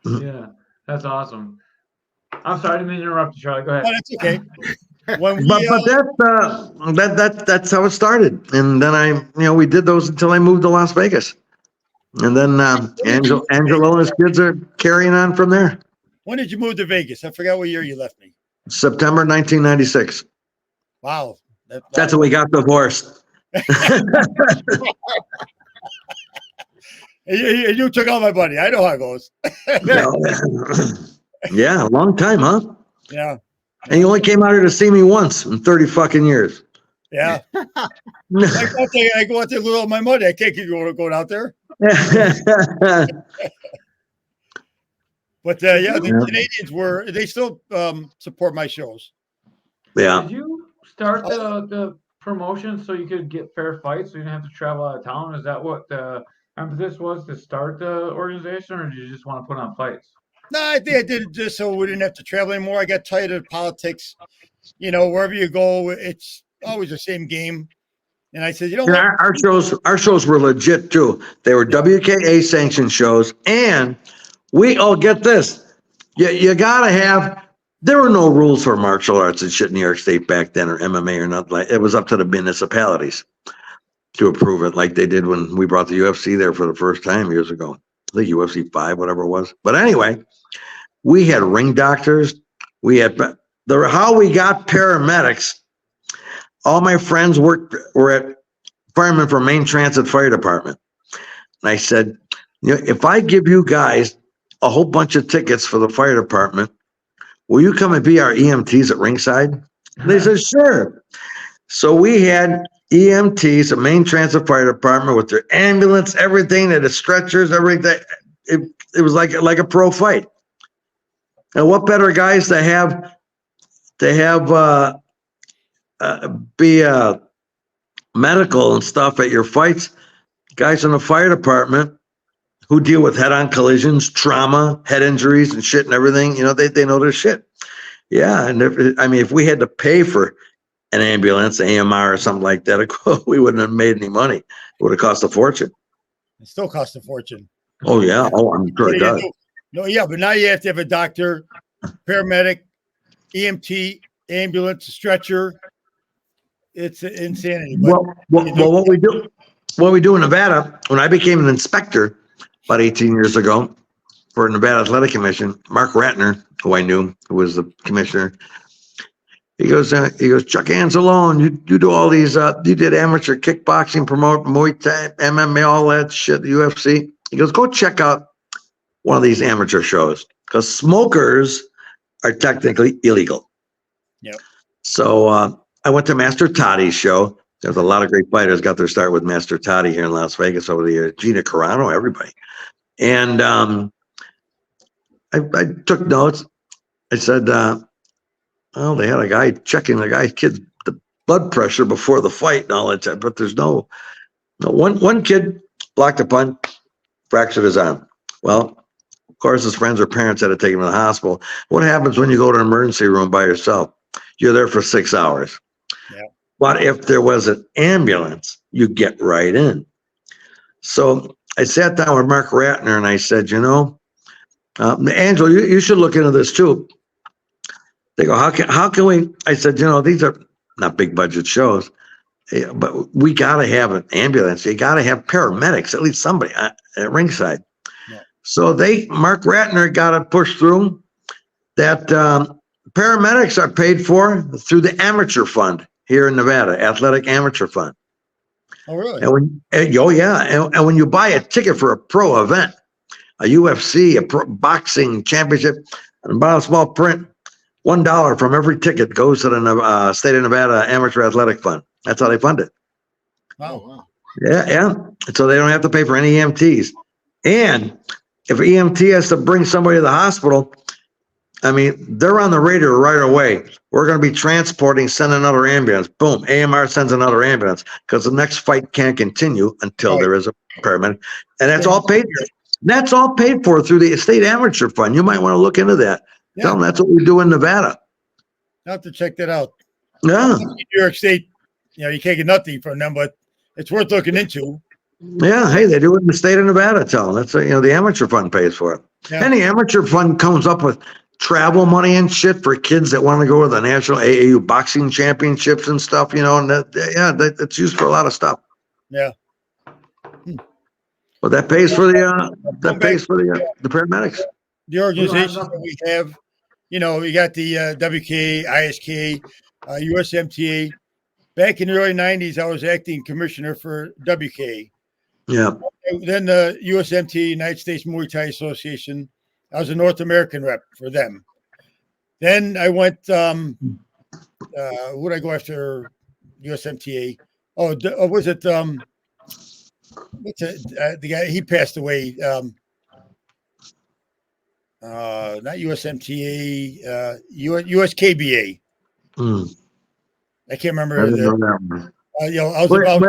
S4: Yeah, that's awesome. I'm sorry, I didn't mean to interrupt you, Charlie. Go ahead.
S5: Oh, that's okay.
S6: That's how it started. And then we did those until I moved to Las Vegas. And then Angelo and his kids are carrying on from there.
S5: When did you move to Vegas? I forgot what year you left me.
S6: September 1996.
S5: Wow.
S6: That's when we got divorced.
S5: You took out my buddy. I know how it goes.
S6: Yeah, a long time, huh?
S5: Yeah.
S6: And you only came out here to see me once in 30 fucking years.
S5: Yeah. I go out there with all my money. I can't keep going out there. But the Canadians they still support my shows.
S6: Yeah.
S4: Did you start the promotion so you could get fair fights so you didn't have to travel out of town? Is that what the emphasis was to start the organization, or did you just want to put on fights?
S5: No, I think I did it just so we didn't have to travel anymore. I got tired of politics. Wherever you go, it's always the same game. And I said, what?
S6: Our shows were legit too. They were WKA sanctioned shows, and get this. You gotta have. There were no rules for martial arts and shit in New York State back then, or MMA or nothing like. It was up to the municipalities to approve it, like they did when we brought the UFC there for the first time years ago. I think UFC 5, whatever it was. But anyway, we had ring doctors. We had how we got paramedics. All my friends were at firemen for Main Transit Fire Department. And I said, if I give you guys a whole bunch of tickets for the fire department, will you come and be our EMTs at ringside? And they said, sure. So we had EMTs at Main Transit Fire Department with their ambulance, everything, they had stretchers, everything. It was like a pro fight. And what better guys to have be medical and stuff at your fights? Guys in the fire department who deal with head-on collisions, trauma, head injuries, and shit and everything. They know their shit. Yeah, and if we had to pay for an ambulance, AMR, or something like that, we wouldn't have made any money. It would have cost a fortune.
S5: It still costs a fortune.
S6: Oh yeah. Oh, I'm sure it does.
S5: No, yeah, but now you have to have a doctor, paramedic, EMT, ambulance, stretcher. It's insanity. But,
S6: what we do in Nevada, when I became an inspector about 18 years ago for Nevada Athletic Commission, Mark Ratner, who I knew, who was the commissioner, he goes, Chuck Anzalone, you do all these, you did amateur kickboxing, promote Muay Thai, MMA, all that shit, the UFC. He goes, go check out one of these amateur shows, because smokers are technically illegal.
S5: Yep.
S6: So I went to Master Toddy's show. There's a lot of great fighters got their start with Master Toddy here in Las Vegas over the years. Gina Carano, everybody. And I took notes. I said, they had a guy checking kid's the blood pressure before the fight and all that, but there's no one kid blocked a punch, fractured his arm. Well, of course, his friends or parents had to take him to the hospital. What happens when you go to an emergency room by yourself? You're there for 6 hours.
S5: Yeah.
S6: But if there was an ambulance, you get right in. So I sat down with Mark Ratner and I said, Angelo, you should look into this too. They go, how can we? I said, these are not big budget shows, but we got to have an ambulance. You got to have paramedics, at least somebody at ringside.
S5: Yeah.
S6: So Mark Ratner got to push through that. Paramedics are paid for through the amateur fund here in Nevada, Athletic Amateur Fund.
S5: Oh, really?
S6: And when you buy a ticket for a pro event, a UFC, a pro boxing championship, and buy a small print, $1 from every ticket goes to the state of Nevada Amateur Athletic Fund. That's how they fund it.
S5: Wow.
S6: Yeah. So they don't have to pay for any EMTs. And if an EMT has to bring somebody to the hospital, they're on the radar right away. We're going to be transporting, send another ambulance. Boom, AMR sends another ambulance because the next fight can't continue until there is a paramedic. And that's all paid for. That's all paid for through the state amateur fund. You might want to look into that. Yeah. Tell them that's what we do in Nevada.
S5: I'll have to check that out.
S6: Yeah.
S5: New York State, you can't get nothing from them, but it's worth looking into.
S6: Yeah, hey, they do it in the state of Nevada. Tell them that's the amateur fund pays for it. Yeah. And the amateur fund comes up with travel money and shit for kids that want to go to the national AAU boxing championships and stuff. And that's used for a lot of stuff.
S5: Yeah.
S6: Well, that pays for the paramedics.
S5: The organization that we have, you know, you got the WKA, ISKA, USMTA. Back in the early 90s, I was acting commissioner for WKA.
S6: Yeah.
S5: Then the USMTA, United States Muay Thai Association. I was a North American rep for them. Then I went, who would I go after USMTA? Was it, the guy, he passed away. Not USMTA, USKBA. I can't remember.
S6: I didn't know that one.
S5: You know, I was involved.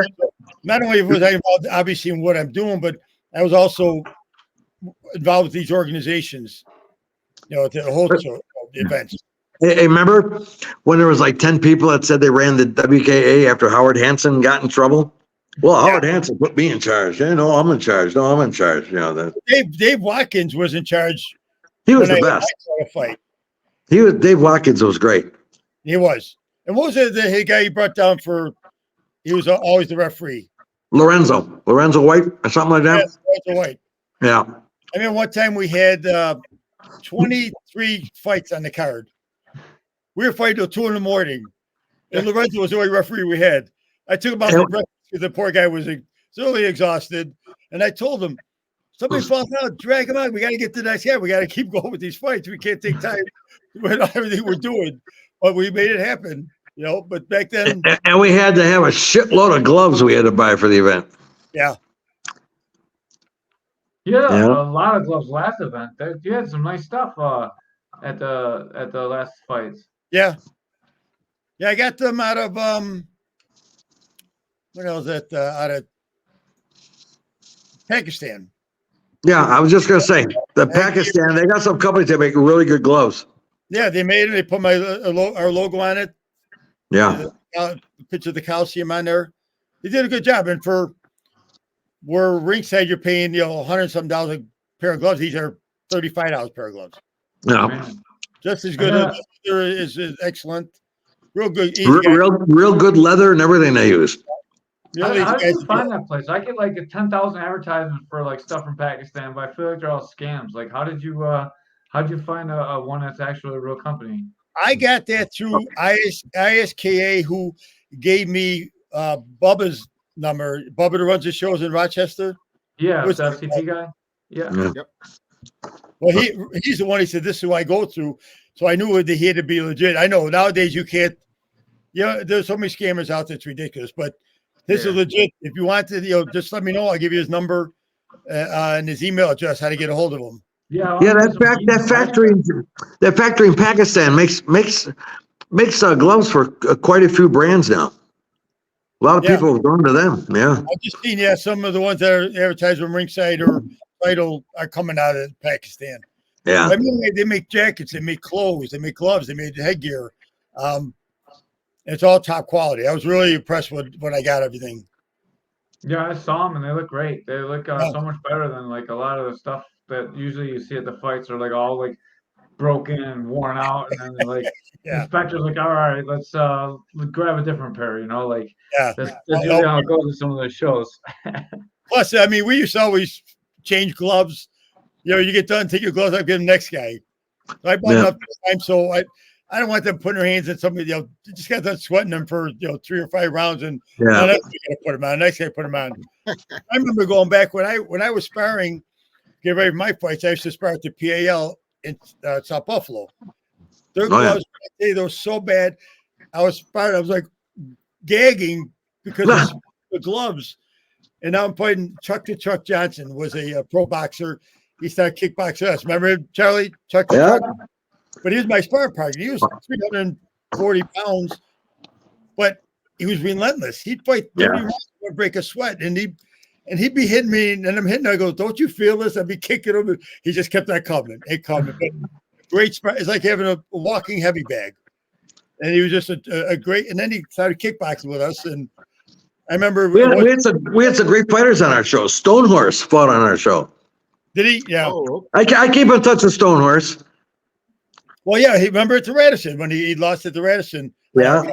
S5: Not only was I involved, obviously, in what I'm doing, but I was also involved with these organizations. You know, the whole the events.
S6: Hey, remember when there was like 10 people that said they ran the WKA after Howard Hansen got in trouble? Well, Howard Hansen put me in charge. Yeah, no, I'm in charge. No, I'm in charge. You know that.
S5: Dave Watkins was in charge.
S6: He was the best.
S5: Fight.
S6: Dave Watkins was great.
S5: He was. And what was the guy he brought down for? He was always the referee. Lorenzo
S6: White or something like that.
S5: Lorenzo White.
S6: Yeah.
S5: I mean, one time we had 23 fights on the card. We were fighting till 2 a.m, and Lorenzo was the only referee we had. I took him out for breakfast because the poor guy was thoroughly exhausted, and I told him, "Somebody falls out, drag him out. We got to get to the next guy. We got to keep going with these fights. We can't take time with everything we're doing." But we made it happen, you know. But back then,
S6: and we had to have a shitload of gloves we had to buy for the event.
S5: Yeah.
S4: Yeah, a lot of gloves last event. You had some nice stuff at the last fights.
S5: Yeah, I got them out of what else? Out of Pakistan.
S6: Yeah, I was just gonna say the Pakistan. They got some companies that make really good gloves.
S5: Yeah, they made it. They put our logo on it.
S6: Yeah,
S5: the picture of the calcium on there. They did a good job, and where ringside you're paying $100-some a pair of gloves. These are $35 pair of gloves.
S6: Yeah,
S5: just as good. Is excellent. Real good.
S6: Real good leather and everything they use.
S4: How did you find that place? I get like 10,000 advertisements for like stuff from Pakistan, but I feel like they're all scams. Like, how did you find a one that's actually a real company?
S5: I got that through ISKA, who gave me Bubba's number. Bubba that runs the shows in Rochester.
S4: Yeah, the FCP guy. Yeah.
S7: Yep.
S5: Well, he's the one. He said, "This is who I go through." So I knew he had to be legit. I know nowadays you can't. There's so many scammers out there; it's ridiculous. But this is legit. If you want to, just let me know. I'll give you his number and his email address. How to get a hold of him.
S6: Yeah, that factory in Pakistan makes gloves for quite a few brands now. A lot of people have gone to them. Yeah,
S5: I've just seen some of the ones that are advertised on Ringside or Vital are coming out of Pakistan.
S6: Yeah,
S5: I mean they make jackets, they make clothes, they make gloves, they made headgear. It's all top quality. I was really impressed with when I got everything.
S4: Yeah, I saw them and they look great. They look so much better than like a lot of the stuff that usually you see at the fights are like all like broken and worn out, and then like inspectors like, all right, let's grab a different pair. That's usually how it goes with some of those shows.
S5: Plus, I mean, we used to always change gloves. You get done, take your gloves off, give the next guy. So I bought them up this time, so I don't want them putting their hands in somebody. Just got done sweating them for 3 or 5 rounds, and now that's gonna put them on. Next guy put them on. I remember going back when I was sparring, get ready for my fights. I used to spar at the PAL in South Buffalo. Their gloves, they were so bad. I was sparring. I was like gagging because of the gloves. And now I'm fighting Chuck Johnson, was a pro boxer. He started kickboxing us. Remember him, Charlie? Chuck. But he was my sparring partner. He was 340 pounds, but he was relentless. He'd fight 30 rounds, would break a sweat, and he'd be hitting me, and I'm hitting. I go, "Don't you feel this?" I'd be kicking him. He just kept that coming. But great spar. It's like having a walking heavy bag. And he was just a great. And then he started kickboxing with us, and I remember
S6: we had some great fighters on our show. Stonehorse fought on our show.
S5: Did he? Yeah.
S6: I keep in touch with Stonehorse.
S5: Well, yeah, he remember at the Radisson when he lost at the Radisson.
S6: Yeah.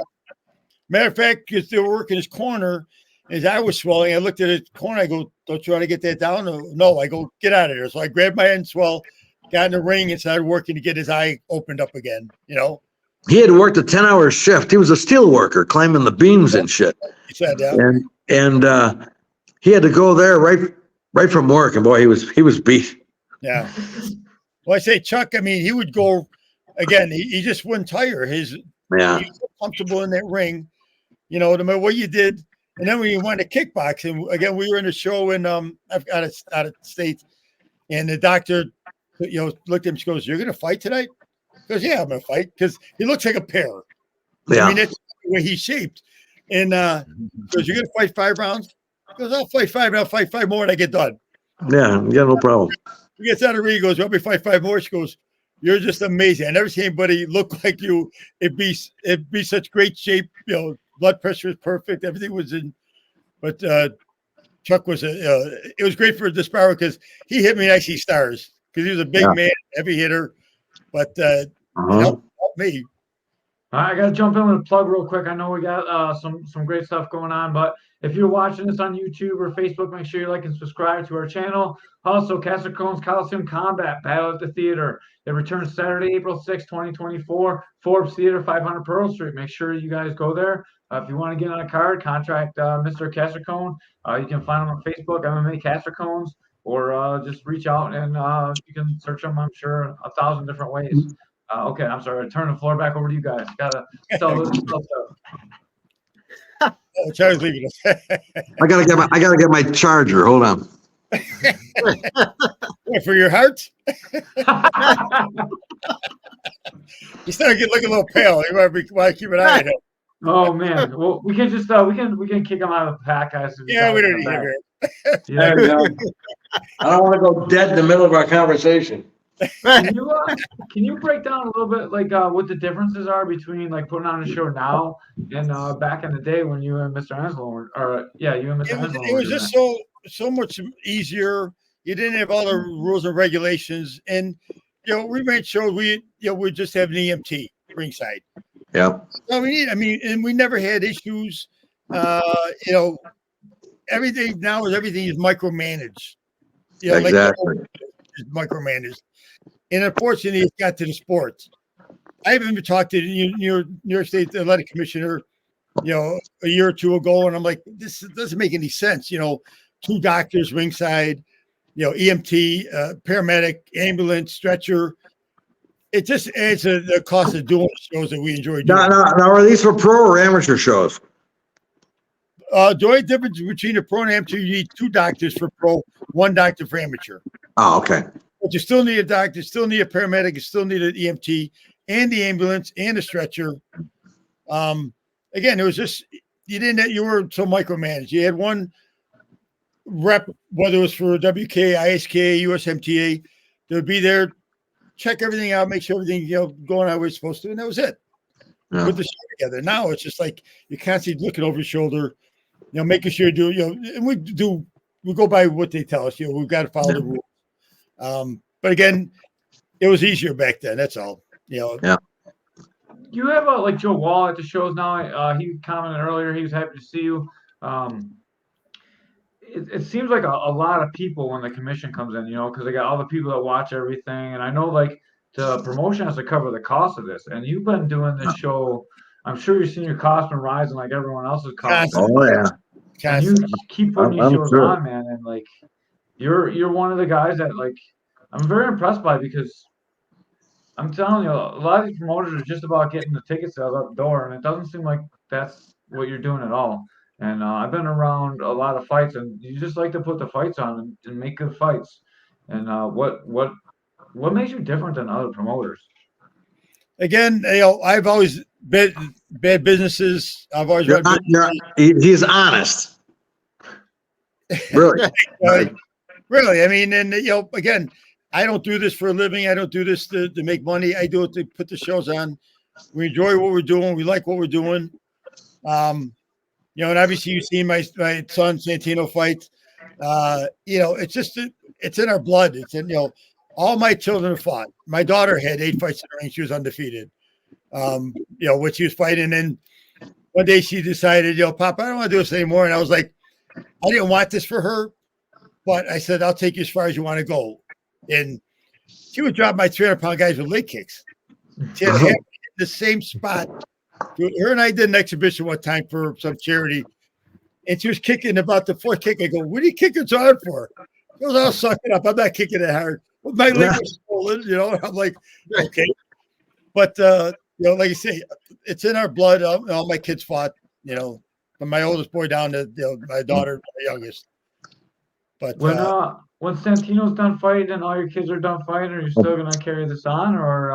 S5: Matter of fact, because they were working his corner, his eye was swelling. I looked at his corner. I go, "Don't you want to get that down?" No, I go, "Get out of there." So I grabbed my end swell, got in the ring and started working to get his eye opened up again. You know,
S6: He had worked a 10-hour shift. He was a steel worker climbing the beams and shit.
S5: he said, yeah.
S6: And he had to go there right from work, and boy, he was beat.
S5: Yeah. Well, I say Chuck, I mean, he would go again, he just wouldn't tire. He was so comfortable in that ring, you know, no matter what you did. And then when you went to kickboxing, again, we were in a show in out of state, and the doctor, you know, looked at him, she goes, "You're gonna fight tonight?" He goes, "Yeah, I'm gonna fight," because he looks like a pear.
S6: Yeah.
S5: I mean, that's the way he's shaped. And he goes, "You're gonna fight 5 rounds?" He goes, "I'll fight 5 and I'll fight 5 more when I get done."
S6: Yeah, no problem.
S5: He gets out of the ring, he goes, "Want me to fight 5 more?" She goes, "You're just amazing. I never seen anybody look like you. It'd be such great shape. You know, blood pressure is perfect. Everything was in." But Chuck was it was great for Desparrow because he hit me and I see stars because he was a big man, heavy hitter. But it helped me.
S4: I got to jump in with a plug real quick. I know we got some great stuff going on, but if you're watching this on YouTube or Facebook, make sure you like and subscribe to our channel. Also, Castricone's Coliseum Combat Battle at the Theater. It returns Saturday, April 6, 2024, Forbes Theater, 500 Pearl Street. Make sure you guys go there. If you want to get on a card, contact Mr. Castricone. You can find him on Facebook, MMA Castricones, or just reach out and you can search him, I'm sure, 1,000 different ways. Okay, I'm sorry. I turn the floor back over to you guys. Gotta sell this stuff.
S5: Oh, Charlie's leaving us.
S6: I gotta get my charger. Hold on.
S5: What, for your heart? You started to look a little pale. You want to keep an eye on him.
S4: Oh man, well we can just we can kick him out of the pack, guys.
S5: Yeah, we don't need him here.
S4: Yeah.
S6: I don't want to go dead in the middle of our conversation.
S4: Can you break down a little bit like what the differences are between like putting on a show now and back in the day when you and Mr. Anzalone you and Mr. Anzalone?
S5: It was just so much easier. You didn't have all the rules and regulations, and you know we made sure we just have an EMT ringside.
S6: Yeah.
S5: So and we never had issues. You know, everything is micromanaged. You know,
S6: exactly.
S5: Is micromanaged. And unfortunately, it's got to the sports. I haven't even talked to the New York State Athletic Commissioner, you know, a year or two ago, and I'm like, this doesn't make any sense. You know, 2 doctors ringside, you know, EMT, paramedic, ambulance, stretcher. It just adds to the cost of doing shows that we enjoy doing.
S6: Now, are these for pro or amateur shows?
S5: The only difference between a pro and amateur, you need 2 doctors for pro, 1 doctor for amateur.
S6: Oh, okay.
S5: But you still need a doctor, still need a paramedic, you still need an EMT and the ambulance and a stretcher. Again, it was just you weren't so micromanaged. You had 1 rep, whether it was for WK, ISK, USMTA, they would be there, check everything out, make sure everything going how we're supposed to, and that was it.
S6: Yeah.
S5: Put the show together. Now it's just like you're constantly looking over your shoulder, making sure you do, and we go by what they tell us. We've got to follow the rules. But again, it was easier back then. That's all.
S6: Yeah.
S4: You have like Joe Wall at the shows now. He commented earlier he was happy to see you. It seems like a lot of people when the commission comes in, because they got all the people that watch everything, and I know like the promotion has to cover the cost of this. And you've been doing this show. I'm sure you've seen your cost been rising like everyone else's cost.
S6: Oh yeah.
S4: And you keep putting these shows on, man, and like you're one of the guys that like I'm very impressed by, because I'm telling you, a lot of these promoters are just about getting the ticket sales out the door, and it doesn't seem like that's what you're doing at all. And I've been around a lot of fights, and you just like to put the fights on and make good fights. And what makes you different than other promoters?
S5: Again, I've always been bad businesses. I've always
S6: he's honest. Really.
S5: Really. I mean, and again, I don't do this for a living. I don't do this to make money. I do it to put the shows on. We enjoy what we're doing. We like what we're doing. And obviously you've seen my son Santino fight. It's just it's in our blood. It's in all my children have fought. My daughter had 8 fights in the ring. She was undefeated. When she was fighting, and one day she decided, Pop, I don't want to do this anymore. And I was like, I didn't want this for her, but I said, I'll take you as far as you want to go. And she would drop my 300-pound guys with leg kicks. She had a hit the same spot. Her and I did an exhibition one time for some charity, and she was kicking about the fourth kick. I go, "What are you kicking so hard for?" She goes, "I'll suck it up. I'm not kicking it hard." Well, my leg was swollen, I'm like, okay. But like I say, it's in our blood. All my kids fought, from my oldest boy down to my daughter, my youngest. But
S4: when Santino's done fighting and all your kids are done fighting, are you still gonna carry this on, or?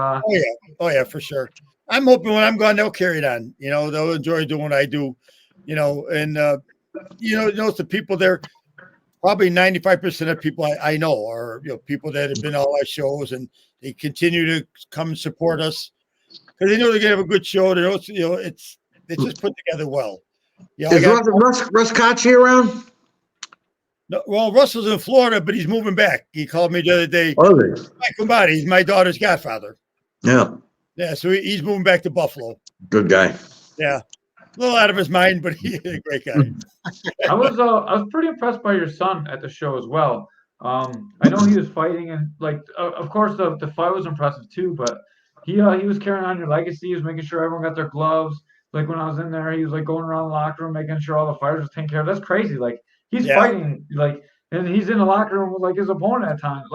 S5: Oh yeah, for sure. I'm hoping when I'm gone, they'll carry it on. They'll enjoy doing what I do. And the people there. Probably 95% of people I know are people that have been to all our shows, and they continue to come and support us because they know they're gonna have a good show. They also, it's just put together well.
S6: Is Russ Cacci around?
S5: No, well, Russell's in Florida, but he's moving back. He called me the other day.
S6: Oh,
S5: Come by. He's my daughter's godfather.
S6: Yeah.
S5: Yeah, so he's moving back to Buffalo.
S6: Good guy.
S5: Yeah. A little out of his mind, but he's a great guy.
S4: I was pretty impressed by your son at the show as well. I know he was fighting, and of course the fight was impressive too. But he was carrying on your legacy. He was making sure everyone got their gloves. Like when I was in there, he was going around the locker room making sure all the fighters were taken care of. That's crazy. He's fighting and he's in the locker room with his opponent at times.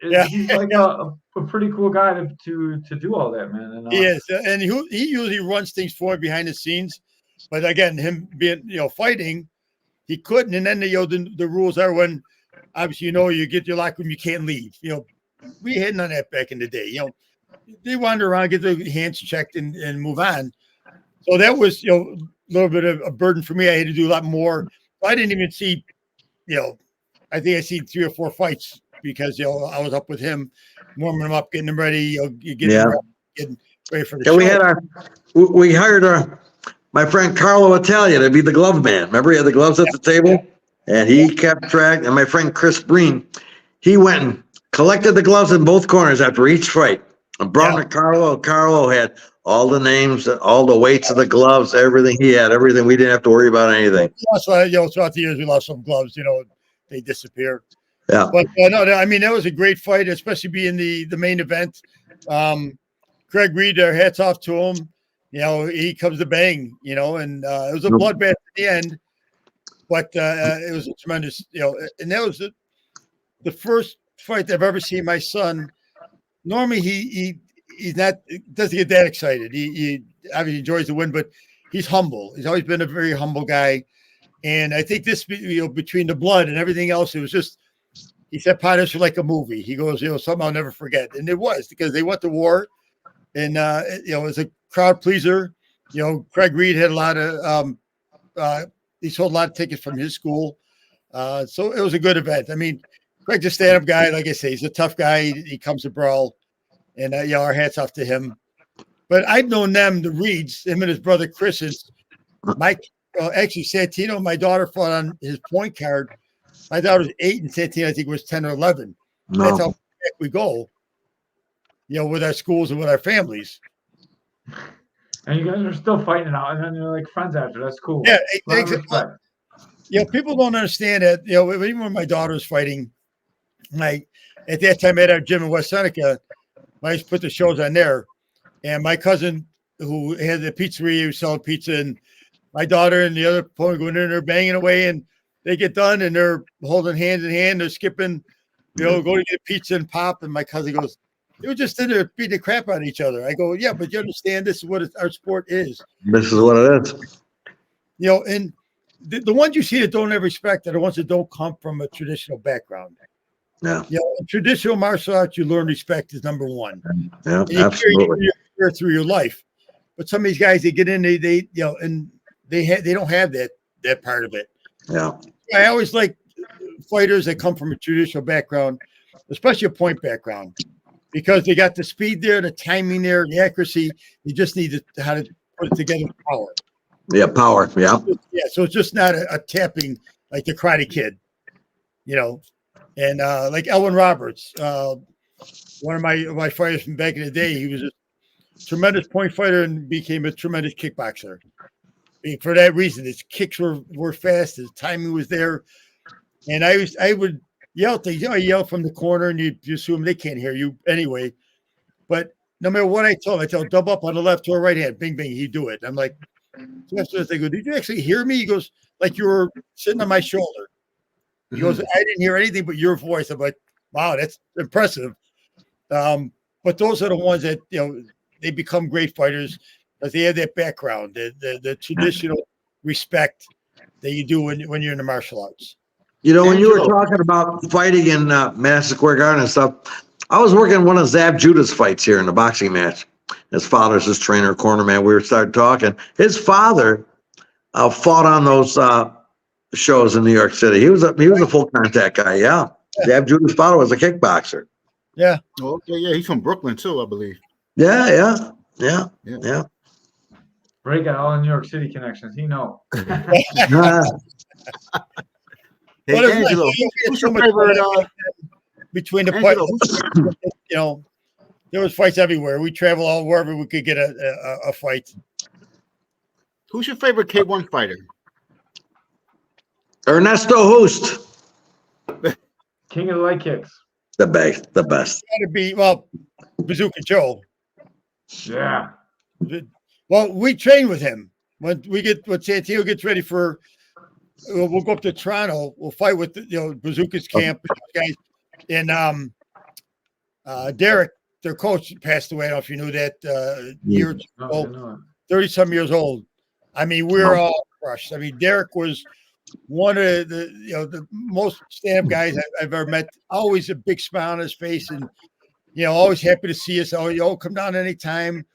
S4: He's a pretty cool guy to do all that, man. And,
S5: he is, and he usually runs things for behind the scenes. But again, him being fighting, he couldn't. And then the rules are when obviously you get your locker room, you can't leave. We had none of that back in the day. They wander around, get their hands checked, and move on. So that was a little bit of a burden for me. I had to do a lot more. I didn't even see I think I seen 3 or 4 fights because I was up with him, warming him up, getting him ready, getting ready for the show.
S6: We hired my friend Carlo Italia to be the glove man. Remember, he had the gloves at the table, and he kept track. And my friend Chris Breen, he went and collected the gloves in both corners after each fight and brought them to Carlo. Carlo had all the names, all the weights of the gloves, everything. He had everything. We didn't have to worry about anything.
S5: Throughout the years, we lost some gloves. They disappeared.
S6: Yeah.
S5: But no, I mean, that was a great fight, especially being the main event. Craig Reed, hats off to him. He comes to bang, and it was a bloodbath at the end, but it was a tremendous, and that was the first fight I've ever seen my son. Normally he's not, doesn't get that excited. He obviously enjoys the win, but he's humble. He's always been a very humble guy. And I think this, between the blood and everything else, it was just, he said, "This was like a movie." He goes, "Something I'll never forget." And it was, because they went to war, and it was a crowd pleaser. Craig Reed had a lot of he sold a lot of tickets from his school. So it was a good event. I mean, Craig's a stand-up guy. Like I say, he's a tough guy. He comes to brawl, and our hats off to him. But I've known them, the Reeds, him and his brother Chris. Actually, Santino, my daughter fought on his point card. My daughter was 8, and Santino, I think, was 10 or 11. No. That's how back we go, with our schools and with our families.
S4: And you guys are still fighting it out, and then you're friends after. That's cool.
S5: Yeah, exactly. People don't understand that. Even when my daughter was fighting, at that time at our gym in West Seneca, I used to put the shows on there. And my cousin, who had the pizzeria, who sold pizza, and my daughter and the other opponent going in there banging away, and they get done and they're holding hands in hand, they're skipping, going to get pizza and pop. And my cousin goes, "They were just in there beating the crap out of each other." I go, "Yeah, but you understand this is what our sport is.
S6: This is what it is."
S5: And the ones you see that don't have respect are the ones that don't come from a traditional background.
S6: Yeah.
S5: In traditional martial arts, you learn respect is number one.
S6: Yeah, absolutely.
S5: Through your life. But some of these guys, they get in, they don't have that part of it.
S6: Yeah.
S5: I always like fighters that come from a traditional background, especially a point background, because they got the speed there, the timing there, the accuracy. You just need how to put it together with power.
S6: Yeah, power. Yeah.
S5: Yeah. So it's just not a tapping like the Karate Kid, and like Elwin Roberts, one of my fighters from back in the day. He was a tremendous point fighter and became a tremendous kickboxer. For that reason, his kicks were fast, his timing was there, and I would yell things. You yell from the corner, and you assume they can't hear you anyway. But no matter what I tell double up on the left or right hand. Bing, bing. He do it. I'm like, so after they go, did you actually hear me? He goes, like you were sitting on my shoulder. He goes, I didn't hear anything but your voice. I'm like, wow, that's impressive. But those are the ones that, they become great fighters because they have that background, the traditional respect that you do when you're in the martial arts.
S6: When you were talking about fighting in Madison Square Garden and stuff, I was working one of Zab Judah's fights here in the boxing match. His father's his trainer, cornerman. We started talking. His father fought on those shows in New York City. He was a full contact guy. Yeah. Zab Judah's father was a kickboxer.
S5: Yeah.
S7: Okay. Yeah, he's from Brooklyn too, I believe.
S6: Yeah.
S4: Ray got all the New York City connections. He know.
S7: Hey, Angelo, who's your favorite?
S5: Between the fights, there was fights everywhere. We travel all wherever we could get a fight.
S7: Who's your favorite K1 fighter?
S6: Ernesto Hoost.
S4: King of the leg kicks.
S6: The best.
S5: Gotta be Bazooka Joe.
S4: Yeah.
S5: Well, we train with him when Santino gets ready for. We'll go up to Toronto. We'll fight with Bazooka's camp guys, and Derek, their coach, passed away. I don't know if you knew that. Years ago, 30-some years old. I mean, we're all crushed. I mean, Derek was one of the most stand-up guys I've ever met. Always a big smile on his face, and always happy to see us. Oh, come down anytime.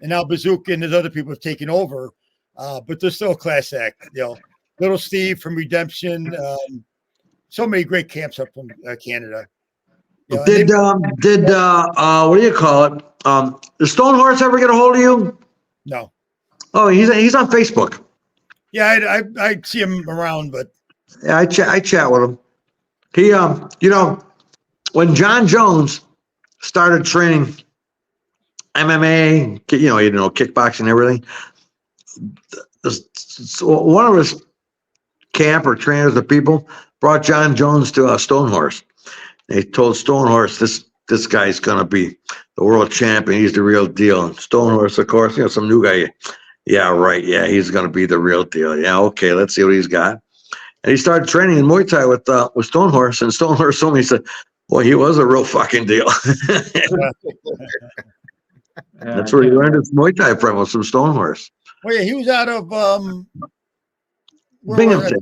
S5: And now Bazooka and his other people have taken over, but they're still a class act. Little Steve from Redemption. So many great camps up from Canada.
S6: What do you call it? Did Stone Horse ever get a hold of you?
S5: No.
S6: Oh, he's on Facebook.
S5: Yeah, I see him around, but
S6: yeah, I chat with him. He when John Jones started training MMA, kickboxing and everything, one of his camp or trainers or people brought John Jones to Stone Horse. They told Stone Horse this guy's gonna be the world champion. He's the real deal. And Stone Horse, of course, some new guy. Yeah, right. Yeah, he's gonna be the real deal. Yeah, okay. Let's see what he's got. And he started training in Muay Thai with Stone Horse. And Stone Horse told me, he said, "Well, he was a real fucking deal." That's where he learned his Muay Thai from, was from Stone Horse.
S5: Oh yeah, he was out of
S6: Binghamton.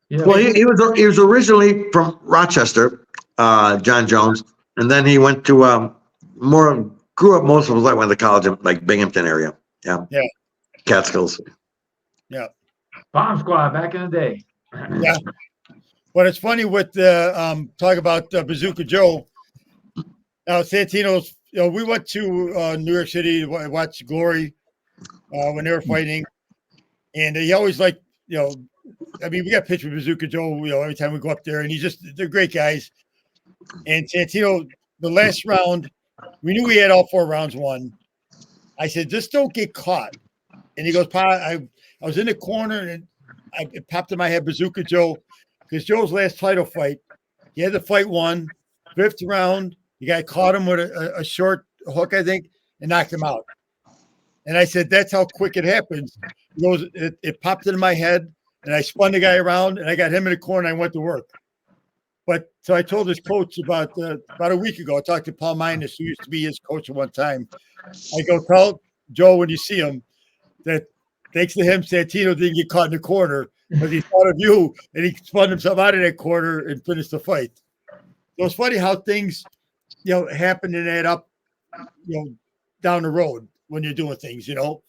S6: Yeah. Well, he was originally from Rochester, John Jones, and then he went to grew up most of his life, went to college in like Binghamton area. Yeah. Catskills.
S5: Yeah.
S4: Bomb Squad back in the day.
S5: Yeah. But it's funny with the talk about Bazooka Joe. Now Santino's. We went to New York City to watch Glory when they were fighting, and he always we got pictures with Bazooka Joe, every time we go up there, and they're great guys. And Santino, the last round, we knew we had all 4 rounds won. I said, just don't get caught. And he goes, Pa, I was in the corner, and it popped in my head, Bazooka Joe, because Joe's last title fight, he had the fight won, 5th round. The guy caught him with a short hook, I think, and knocked him out. And I said, that's how quick it happens. He goes, it popped into my head, and I spun the guy around, and I got him in the corner, and I went to work. But so I told his coach about a week ago, I talked to Paul Minus, who used to be his coach at one time. I go, tell Joe when you see him that thanks to him, Santino didn't get caught in the corner because he thought of you, and he spun himself out of that corner and finished the fight. So it's funny how things – happen and add up, down the road when you're doing things, So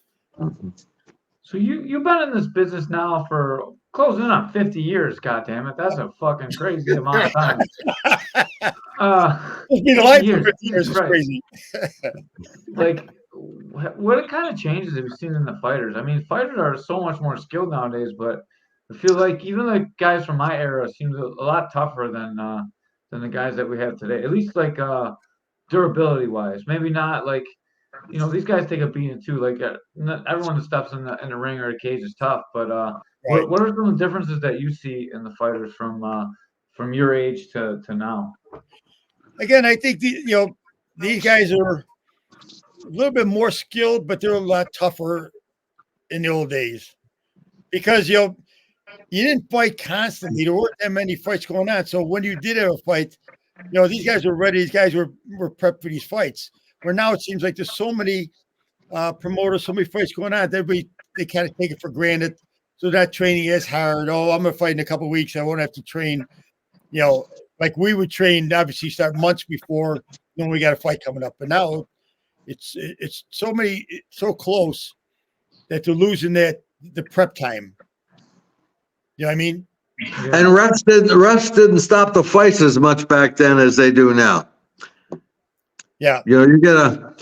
S4: you've been in this business now for closing in on 50 years. God damn it, that's a fucking crazy amount of time.
S5: Being alive for 50 years is crazy.
S4: What kind of changes have you seen in the fighters? I mean, fighters are so much more skilled nowadays, but I feel like even the guys from my era seems a lot tougher than the guys that we have today, at least durability wise. Maybe not these guys take a beating too. Everyone that steps in the ring or the cage is tough, but right. What are some of the differences that you see in the fighters from from your age to now?
S5: Again, I think these guys are a little bit more skilled, but they're a lot tougher in the old days because you didn't fight constantly. There weren't that many fights going on. So when you did have a fight, these guys were ready. These guys were prepped for these fights. Where now it seems like there's so many promoters, so many fights going on. They kind of take it for granted. So that training is hard. Oh, I'm gonna fight in a couple of weeks. I won't have to train. Like we would train, obviously start months before when we got a fight coming up. But now it's so close that they're losing the prep time. You know what I mean?
S6: And refs didn't stop the fights as much back then as they do now.
S5: Yeah.
S6: You get a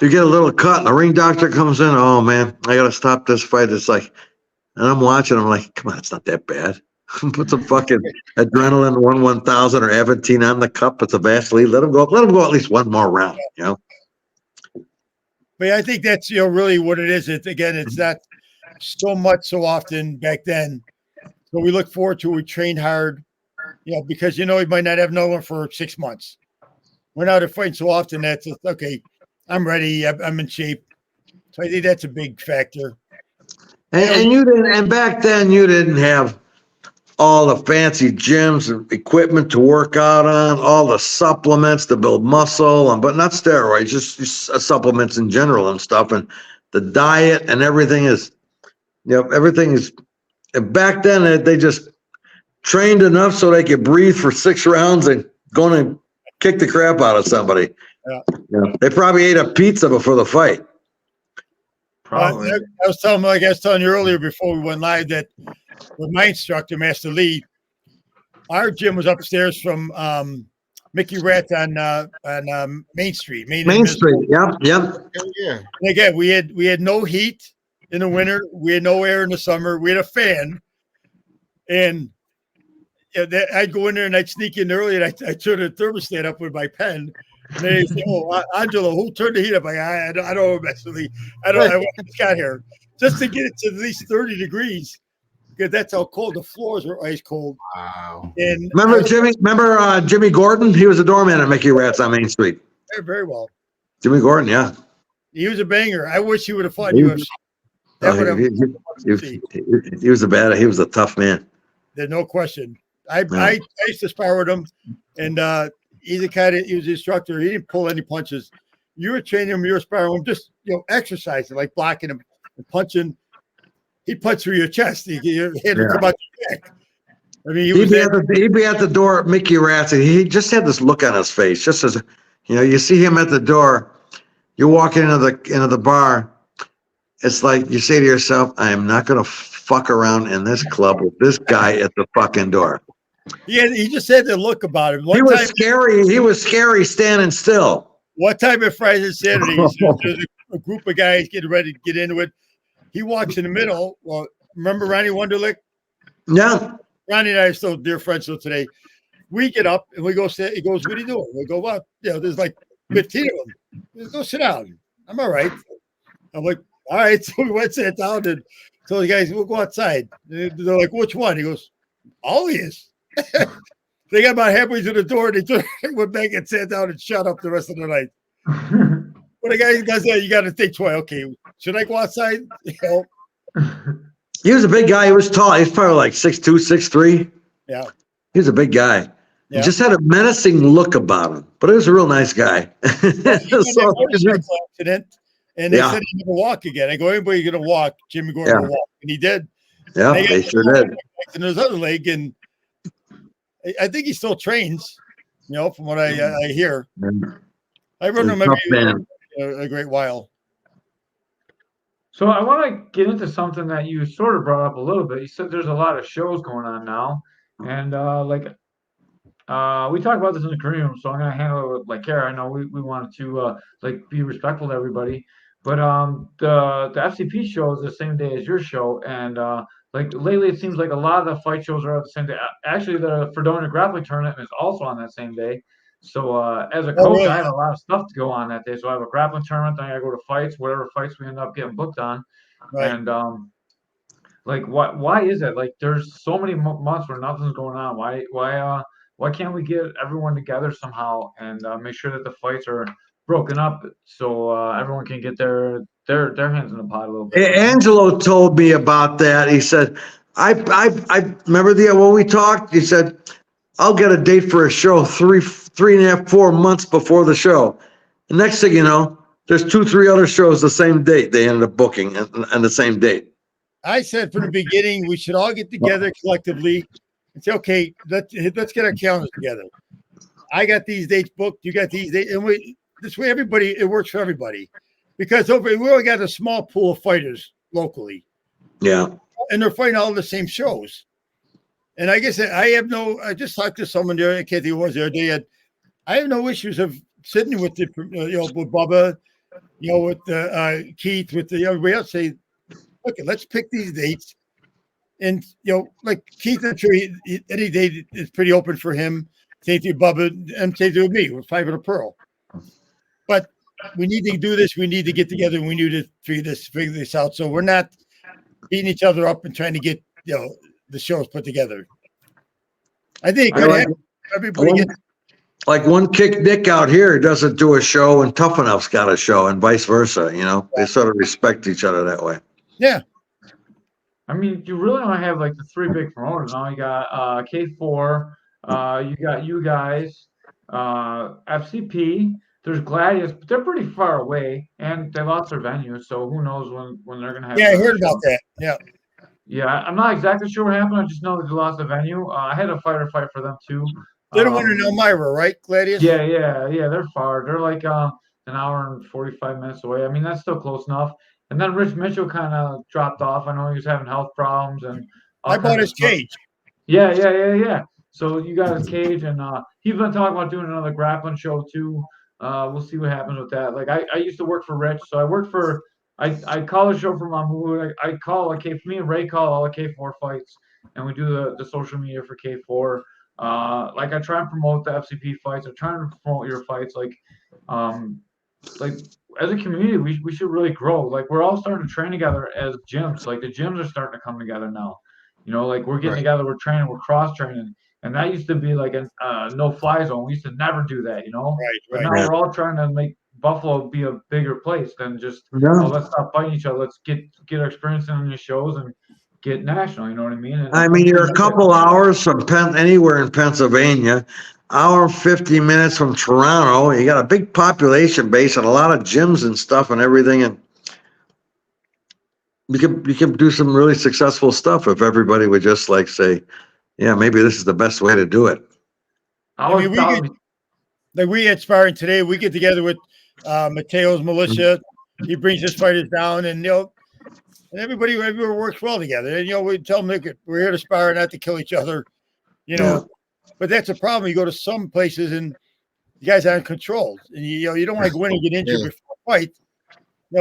S6: little cut and the ring doctor comes in. Oh man, I got to stop this fight. It's like, and I'm watching. I'm like, come on, it's not that bad. Put some fucking adrenaline 1,000 or Aventine on the cup. It's a Vaseline. Let them go at least one more round.
S5: But I think that's really what it is. It's not so much so often back then. So we look forward to it. We train hard, because we might not have no one for 6 months. We're not fighting so often that's okay. I'm ready. I'm in shape. So I think that's a big factor.
S6: And you didn't. And back then you didn't have all the fancy gyms and equipment to work out on, all the supplements to build muscle, but not steroids, just supplements in general and stuff. And the diet and everything is, everything is. Back then they just trained enough so they could breathe for 6 rounds and go and kick the crap out of somebody. Yeah. They probably ate a pizza before the fight.
S5: Probably. I was telling you earlier before we went live that with my instructor, Master Lee, our gym was upstairs from Mickey Rat on Main Street.
S6: Main Street. Yep.
S1: Yeah.
S5: And again, we had no heat in the winter. We had no air in the summer. We had a fan, and I'd go in there and I'd sneak in early and I turn the thermostat up with my pen. And they say, "Oh, Angelo, who turned the heat up?" I don't know, Master Lee. I just got here just to get it to at least 30 degrees. Because that's how cold the floors were, ice cold.
S1: Wow!
S5: And
S6: remember Jimmy Gordon? He was a doorman at Mickey Rat's on Main Street.
S5: Very, very well.
S6: Jimmy Gordon, yeah.
S5: He was a banger. I wish he would have fought UFC.
S6: He was he was a tough man.
S5: There's no question. I used to spar with him, and he was the instructor. He didn't pull any punches. You were training him, you were sparring him, just exercising, like blocking him and punching. He'd punch through your chest. He'd come out your neck. I mean, he'd be at the door at Mickey Rat's, and he just had this look on his face. Just as you see him at the door, you walk into the bar. It's like you say to yourself, "I am not going to fuck around in this club with this guy at the fucking door." Yeah, he just had the look about him. He was scary. He was scary standing still. One time at Friday and Saturday, there's a group of guys getting ready to get into it. He walks in the middle. Well, remember Ronnie Wunderlich? Yeah. Ronnie and I are still dear friends till today. We get up and we go sit. He goes, "What are you doing?" We go, "Well, there's like 15 of them. Let's go sit down." I'm all right. I'm like, all right. So we went sit down and told the guys, "We'll go outside." They're like, "Which one?" He goes, "All these." They got about halfway to the door and they went back and sat down and shut up the rest of the night. When a guy does that, you got to think twice. Okay, should I go outside? He was a big guy. He was tall. He was probably like 6'2", 6'3". Yeah. He was a big guy. Yeah. He just had a menacing look about him, but he was a real nice guy. Accident, and they said he never walk again. I go, "Anybody going to walk? Jimmy Gordon will walk," and he did. Yeah, they sure did. And his other leg, and I think he still trains. From what I hear, I run him maybe a great while.
S4: So I want to get into something that you sort of brought up a little bit. You said there's a lot of shows going on now, and we talked about this in the green room, so I'm gonna handle it with like Kara. I know we wanted to be respectful to everybody, but the FCP show is the same day as your show, and lately it seems like a lot of the fight shows are at the same day. Actually, the Fredonia Grappling Tournament is also on that same day. So as a coach, really? I have a lot of stuff to go on that day. So I have a grappling tournament, then I go to fights, whatever fights we end up getting booked on. Right. And Like, why is it? Like, there's so many months where nothing's going on. Why can't we get everyone together somehow and make sure that the fights are broken up so everyone can get their hands in the pot a little bit?
S6: Angelo told me about that. He said, I remember when we talked, he said, I'll get a date for a show 3.5, 4 months before the show. The next thing you know, there's 2, 3 other shows the same date they ended up booking and the same date.
S5: I said from the beginning we should all get together collectively and say, okay, let's get our calendars together. I got these dates booked, you got these dates, and this way it works for everybody. Because we only got a small pool of fighters locally.
S6: Yeah.
S5: And they're fighting all the same shows. And I guess I just talked to someone there, I can't think who it was the other day. I have no issues of sitting with with Bubba, with Keith, with everybody else. Say, okay, let's pick these dates. And, like Keith, I'm sure any day is pretty open for him. Same thing with Bubba, and same thing with me with 500 Pearl. But we need to do this. We need to get together. And we need to figure this out. So we're not beating each other up and trying to get, the shows put together. I think everybody gets.
S6: Like One Kick Nick out here doesn't do a show and Tough Enough's got a show and vice versa. They sort of respect each other that way.
S5: Yeah.
S4: I mean, you really only have like the 3 big promoters now. You got K4, you got you guys, FCP. There's Gladius, but they're pretty far away, and they lost their venue, so who knows when they're gonna have.
S5: Yeah, I heard about that. Yeah.
S4: Yeah, I'm not exactly sure what happened. I just know that they lost the venue. I had a fighter fight for them too.
S5: They're the one in Elmira, right, Gladius?
S4: Yeah. They're far. They're like an hour and 45 minutes away. I mean, that's still close enough. And then Rich Mitchell kind of dropped off. I know he was having health problems and.
S5: I bought his cage.
S4: Yeah. So you got his cage, and he's been talking about doing another grappling show too. We'll see what happens with that. Like I used to work for Rich, so I worked for. I call a show for Mahmoud. I call me and Ray call all the K4 fights, and we do the social media for K4. Like I try and promote the FCP fights. I try and promote your fights. Like as a community, we should really grow. Like we're all starting to train together as gyms. Like the gyms are starting to come together now. Like we're getting together, we're training, we're cross training. And that used to be like a no-fly zone. We used to never do that,
S5: Right.
S4: But now we're all trying to make Buffalo be a bigger place than just, let's stop fighting each other. Let's get our experience in these shows and get national, you know what I mean? And
S6: you're a couple hours from anywhere in Pennsylvania, hour 50 minutes from Toronto. You got a big population base and a lot of gyms and stuff and everything. And you can do some really successful stuff if everybody would just say, yeah, maybe this is the best way to do it.
S5: We at sparring today, we get together with Mateo's militia. He brings his fighters down, and and everybody works well together. And we tell them we're here to spar, not to kill each other. But that's a problem. You go to some places and you guys aren't controlled, and you don't want to go in and get injured before a fight.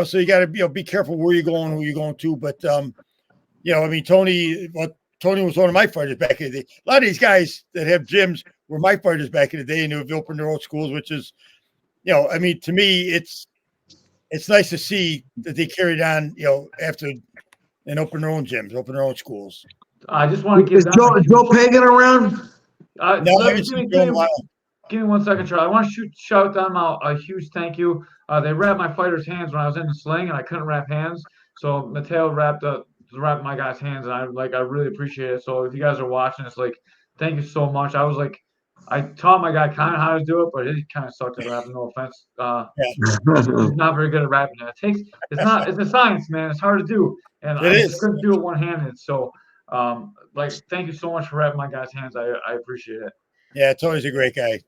S5: So you got to be careful where you're going, who you're going to. But Tony was one of my fighters back in the day. A lot of these guys that have gyms were my fighters back in the day, and they've opened their own schools, which is, to me, it's nice to see that they carried on, after and open their own gyms, open their own schools.
S4: I just want to give
S6: Joe Pagan around?
S4: No, give me 1 second, Charlie. I want to shout them out a huge thank you. They wrapped my fighters' hands when I was in the sling, and I couldn't wrap hands. So Mateo wrapped my guys' hands, and I really appreciate it. So if you guys are watching, it's thank you so much. I taught my guy kind of how to do it, but he kind of sucked at rapping. No offense. He's not very good at rapping. It's a science, man. It's hard to do, and I just couldn't do it one-handed. So, thank you so much for wrapping my guys' hands. I appreciate it.
S5: Yeah, Tony's a great guy.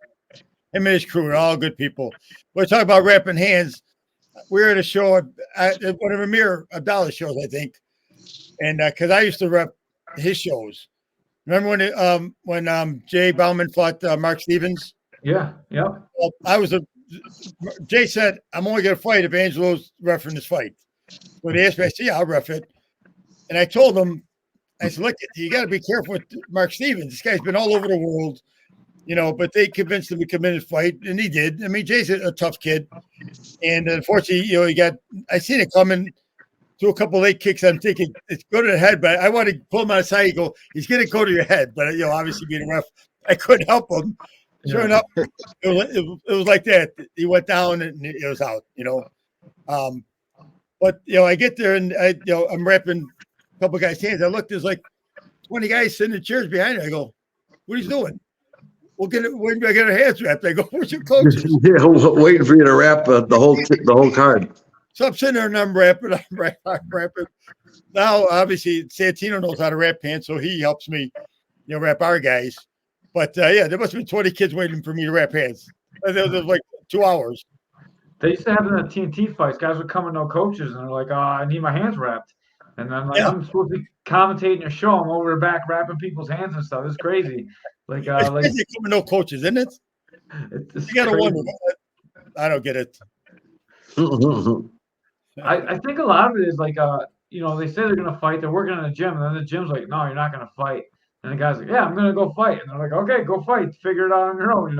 S5: Him and his crew are all good people. We're talking about wrapping hands. We're at a show at one of Amir Abdallah's shows, I think. And because I used to rep his shows. Remember when Jay Bauman fought Mark Stevens?
S4: Yeah.
S5: Well, Jay said, I'm only going to fight if Angelo's refereeing this fight. So they asked me, I said, yeah, I'll ref it. And I told him, I said, look, you got to be careful with Mark Stevens. This guy's been all over the world, but they convinced him to come in and fight, and he did. I mean, Jay's a tough kid. And unfortunately, I seen it coming. threw a couple late kicks. I'm thinking it's go to the head, but I want to pull him outside. You go, he's going to go to your head, but obviously being a ref, I couldn't help him. Sure enough, it was like that. He went down and it was out. But I get there and I'm wrapping a couple guys' hands. I look, there's like 20 guys sitting in chairs behind me. I go, what are you doing? We'll get it when I get our hands wrapped. I go, where's your coaches?
S6: Yeah, waiting for you to wrap the whole card.
S5: So I'm sitting there and I'm rapping. Now, obviously, Santino knows how to wrap pants, so he helps me, wrap our guys. But there must have been 20 kids waiting for me to wrap hands. There was like 2 hours.
S4: They used to have in the TNT fights. Guys would come with no coaches, and they're like, I need my hands wrapped. And then I'm supposed to be commentating a show. I'm over the back wrapping people's hands and stuff. It's crazy. Like,
S5: it's crazy coming with no coaches, isn't it? You got to wonder. I don't get it.
S4: I think a lot of it is like, they say they're going to fight. They're working in the gym, and then the gym's like, no, you're not going to fight. And the guy's like, yeah, I'm going to go fight. And they're like, okay, go fight. Figure it out on your own,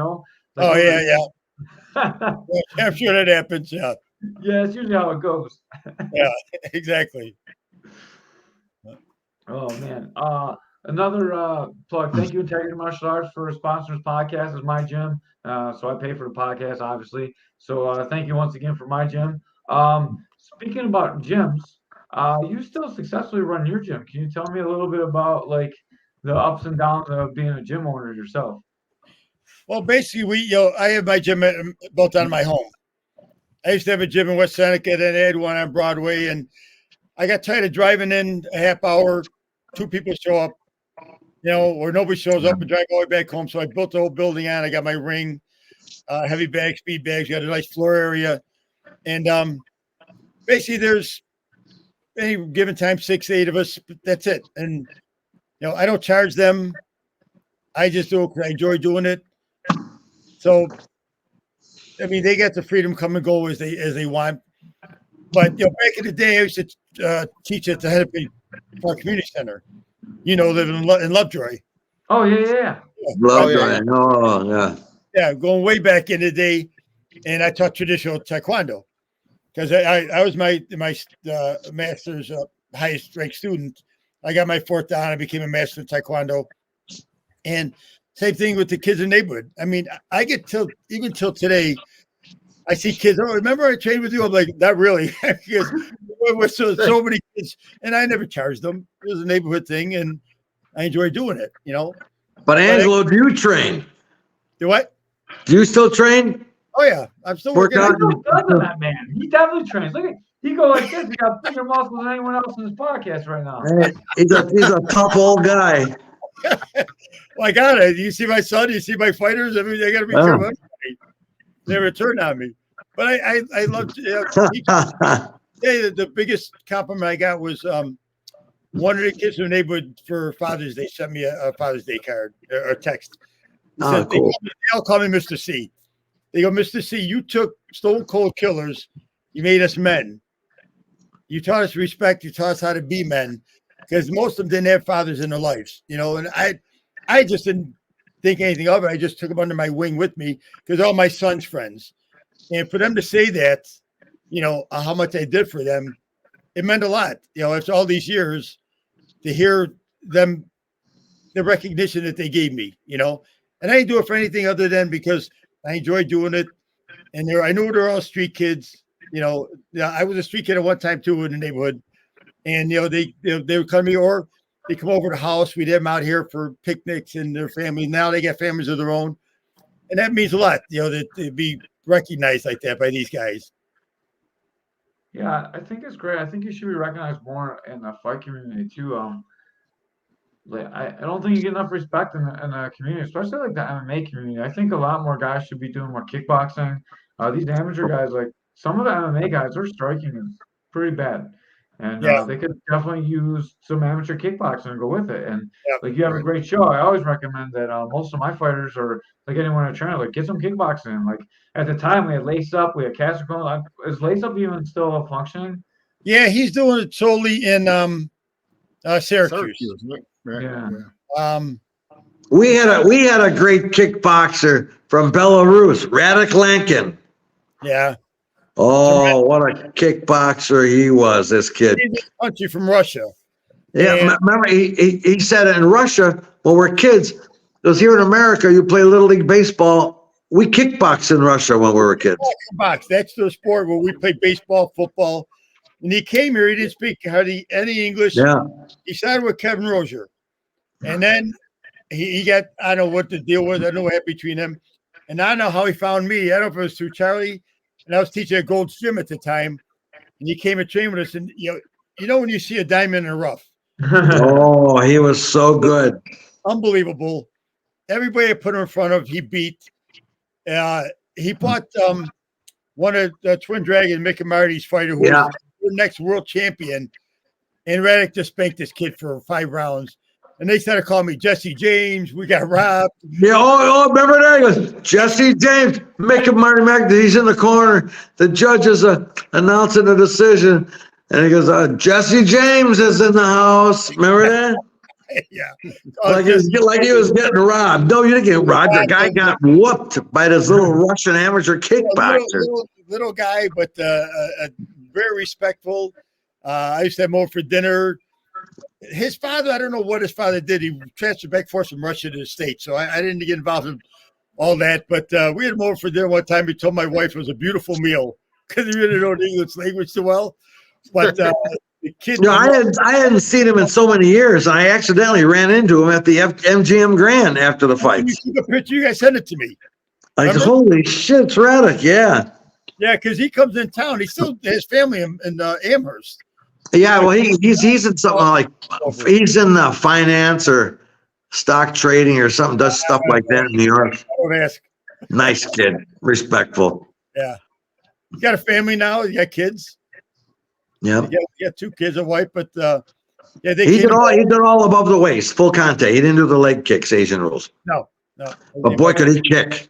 S4: Like,
S5: yeah. I'm sure that happens, yeah.
S4: Yeah, it's usually how it goes.
S5: Yeah, exactly.
S4: Oh, man. Another plug. Thank you, Integrity Martial Arts, for sponsoring this podcast. It's my gym. So I pay for the podcast, obviously. So thank you once again for my gym. Speaking about gyms, you still successfully run your gym. Can you tell me a little bit about like the ups and downs of being a gym owner yourself?
S5: Well, basically, I have my gym built on my home. I used to have a gym in West Seneca, then I had one on Broadway, and I got tired of driving in a half hour, 2 people show up, or nobody shows up and drive all the way back home. So I built the whole building on. I got my ring, heavy bags, speed bags, got a nice floor area. And basically there's any given time, 6, 8 of us, but that's it. And, I don't charge them. I just do it because I enjoy doing it. So, I mean, they get the freedom to come and go as they want. But, back in the day, I used to teach at the head of our community center, living in Lovejoy.
S4: Oh, yeah.
S6: Lovejoy. Oh, yeah.
S5: Yeah, going way back in the day. And I taught traditional Taekwondo because I was my master's highest ranked student. I got my 4th dan. I became a master in Taekwondo. And same thing with the kids in the neighborhood. I mean, I get even till today, I see kids. Oh, remember I trained with you? I'm like, not really. Because with so many kids, and I never charged them. It was a neighborhood thing, and I enjoy doing it,
S6: But Angelo, do you train?
S5: Do what?
S6: Do you still train?
S5: Oh, yeah. I'm still working
S4: on that man. He definitely trains. Look at he go like this. He got bigger muscles than anyone else in this podcast right now.
S6: He's a tough old guy.
S5: Well, I got it. You see my son, you see my fighters. I mean, they got to be careful. They never turn on me. But I love the biggest compliment I got was one of the kids in the neighborhood for Father's Day sent me a Father's Day card or text. Said,
S6: cool.
S5: They all call me Mr. C. They go, Mr. C, you took Stone Cold Killers. You made us men. You taught us respect. You taught us how to be men. Because most of them didn't have fathers in their lives, and I just didn't think anything of it. I just took them under my wing with me because all my son's friends. And for them to say that, how much I did for them, it meant a lot. After all these years, to hear them, the recognition that they gave me, and I didn't do it for anything other than because I enjoyed doing it. And I knew they're all street kids. I was a street kid at one time too in the neighborhood. And, they would come to me or they come over to the house. We'd have them out here for picnics and their families. Now they got families of their own. And that means a lot, that to be recognized like that by these guys.
S4: Yeah, I think it's great. I think you should be recognized more in the fight community too. I don't think you get enough respect in the community, especially like the MMA community. I think a lot more guys should be doing more kickboxing. These amateur guys, like some of the MMA guys, their striking is pretty bad. And they could definitely use some amateur kickboxing and go with it. And like you have a great show. I always recommend that most of my fighters or like anyone in trainer, like get some kickboxing. Like at the time we had Lace Up, we had Castricone. Is Lace Up even still functioning?
S5: Yeah, he's doing it solely in Syracuse.
S4: Yeah.
S6: We had a great kickboxer from Belarus, Radik Lankin.
S5: Yeah.
S6: Oh, what a kickboxer he was, this kid.
S5: He's a country from Russia.
S6: Yeah,
S5: And-
S6: remember he said in Russia when we're kids, it was here in America, you play Little League Baseball. We kickbox in Russia when we were kids.
S5: Box. That's the sport where we play baseball, football. And he came here. He didn't speak hardly any English.
S6: Yeah.
S5: He started with Kevin Rozier. And then he got, I don't know what the deal was. I don't know what happened between them. And I don't know how he found me. I don't know if it was through Charlie. And I was teaching at Gold's Gym at the time. And he came and trained with us. And, you know when you see a diamond in the rough.
S6: Oh, he was so good.
S5: Unbelievable. Everybody I put him in front of, he beat. He fought one of the Twin Dragon, Mick and Marty's fighter, who was the next world champion. And Raddick just spanked this kid for 5 rounds. And they started calling me Jesse James. We got robbed.
S6: Yeah. Oh, remember that? He goes, Jesse James, Mick and Marty Mac. He's in the corner. The judge is announcing the decision. And he goes, Jesse James is in the house. Remember that?
S5: Yeah.
S6: Like he was getting robbed. No, you didn't get robbed. The guy got whooped by this little Russian amateur kickboxer.
S5: Little guy, but very respectful. I used to have him over for dinner. His father, I don't know what his father did. He transferred back forth from Russia to the States. So I didn't get involved in all that. But we had him over for dinner one time. He told my wife it was a beautiful meal because he really don't English language too well. But the kid.
S6: No, I hadn't seen him in so many years. I accidentally ran into him at the MGM Grand after the fight.
S5: You took a picture. You guys sent it to me.
S6: Like,
S5: remember?
S6: holy shit, it's Raddick. Yeah.
S5: Yeah, because he comes in town. He still has family in Amherst.
S6: Yeah, well, he's in something like he's in finance or stock trading or something. Does stuff like that in New York.
S5: Don't ask.
S6: Nice kid, respectful.
S5: Yeah, you got a family now. You got kids.
S6: Yeah,
S5: you got 2 kids, a wife, but yeah, they
S6: he did all above the waist, full contact. He didn't do the leg kicks, Asian rules.
S5: No.
S6: But boy, could he kick!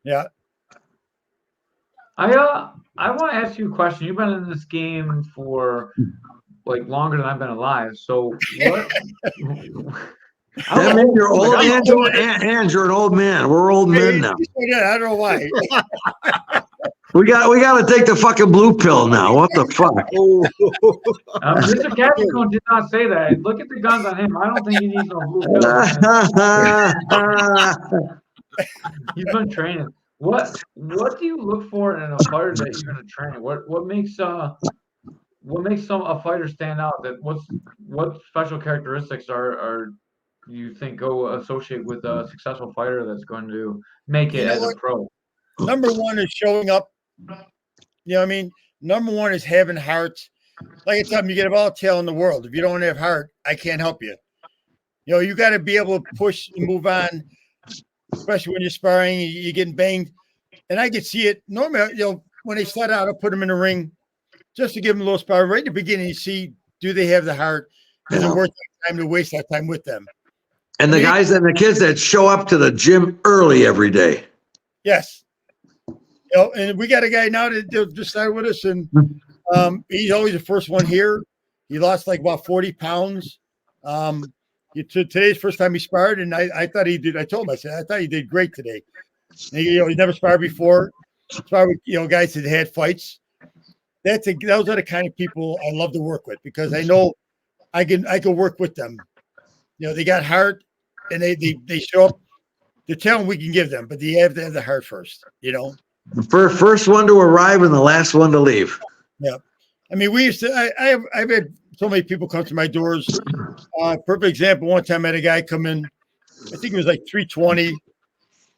S5: Yeah.
S4: I want to ask you a question. You've been in this game for like longer than I've been alive. So what?
S6: That means you're old, Andrew. And you're an old man. We're old men now.
S5: I don't know why.
S6: We got to take the fucking blue pill now. What the fuck?
S4: Mr. Castricone did not say that. Look at the guns on him. I don't think he needs no blue pill. He's been training. What do you look for in a fighter that you're going to train? What makes a fighter stand out? What special characteristics are you think go associate with a successful fighter that's going to make it as a pro?
S5: Number one is showing up. You know what I mean? Number one is having heart. Like I tell them, you get all tail in the world. If you don't have heart, I can't help you. You know, you got to be able to push and move on, especially when you're sparring, you're getting banged. And I could see it. Normally, when they start out, I'll put them in the ring just to give them a little sparring. Right in the beginning, you see, do they have the heart? Is it worth the time to waste that time with them?
S6: And the guys and the kids that show up to the gym early every day.
S5: Yes. And we got a guy now that just started with us, and he's always the first one here. He lost like about 40 pounds. Today's first time he sparred, and I thought he did. I told him, I said, I thought he did great today. And he never sparred before. Sparred with guys that had fights. Those are the kind of people I love to work with because I know I can work with them. They got heart, and they show up. The talent we can give them, but they have to have the heart first.
S6: The first one to arrive and the last one to leave.
S5: Yeah. I mean, we used to, I've had so many people come to my doors. Perfect example. One time I had a guy come in, I think it was like 320.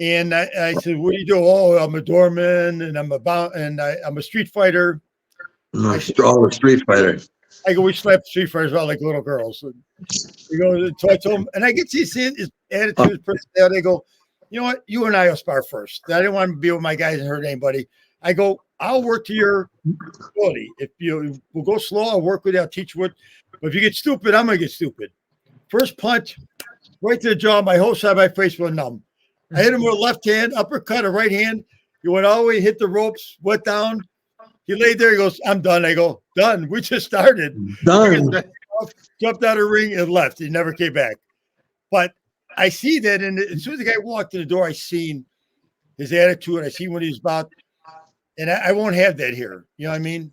S5: And I said, what do you do? Oh, I'm a doorman and I'm a street fighter.
S6: All the street fighters.
S5: I go, we slap street fighters out like little girls. So I told him, and I get to see his attitude, his personality. I go, you know what? You and I will spar first. I didn't want to be with my guys and hurt anybody. I go, I'll work to your ability. If we'll go slow, I'll work with you. I'll teach you what. But if you get stupid, I'm going to get stupid. First punch, right to the jaw. My whole side of my face went numb. I hit him with a left hand, uppercut, a right hand. He went all the way, hit the ropes, went down. He laid there. He goes, I'm done. I go, done. We just started.
S6: Done.
S5: Jumped out of the ring and left. He never came back. But I see that, and as soon as the guy walked in the door, I seen his attitude. I seen what he was about. And I won't have that here. You know what I mean?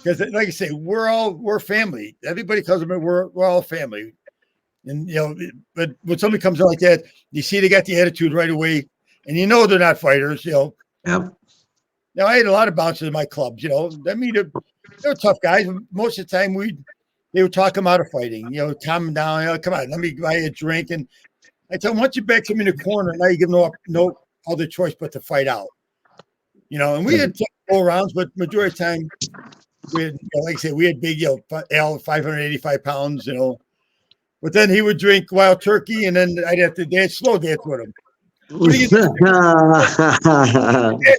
S5: Because, like I say, we're family. Everybody calls them, we're all family. And, but when somebody comes out like that, you see they got the attitude right away, and they're not fighters,
S6: Yep.
S5: Now, I had a lot of bouncers in my clubs, I mean, they were tough guys. Most of the time, they would talk them out of fighting, calm them down. Come on, let me buy you a drink. And I tell them, once you back them in the corner, now you give them no other choice but to fight out. And we had go rounds, but majority of the time, we had, like I said, we had big, Al, 585 pounds, But then he would drink Wild Turkey, and then I'd have to slow dance with him.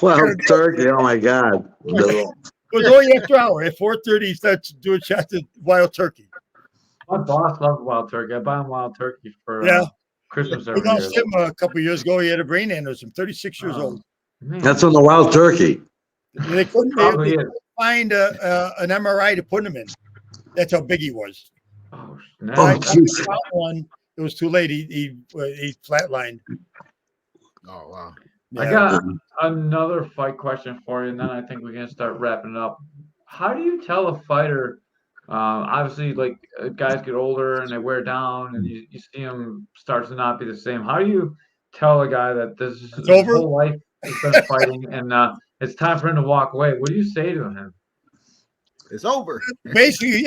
S6: Wild Turkey, oh my God.
S5: It was only after hour. At 4:30, he starts doing shots of Wild Turkey.
S4: My boss loved Wild Turkey. I buy him Wild Turkey for Christmas every
S5: year. We lost him a couple of years ago. He had a brain aneurysm, 36 years old.
S4: Man.
S6: That's on the Wild Turkey.
S5: They couldn't find an MRI to put him in. That's how big he was.
S4: Oh,
S5: one, it was too late. He flatlined.
S1: Oh, wow.
S4: Yeah. I got another fight question for you, and then I think we're gonna start wrapping it up. How do you tell a fighter? Obviously, like guys get older and they wear down, and you see them start to not be the same. How do you tell a guy that this is his whole life has been fighting, and it's time for him to walk away? What do you say to him?
S7: It's over.
S5: Basically,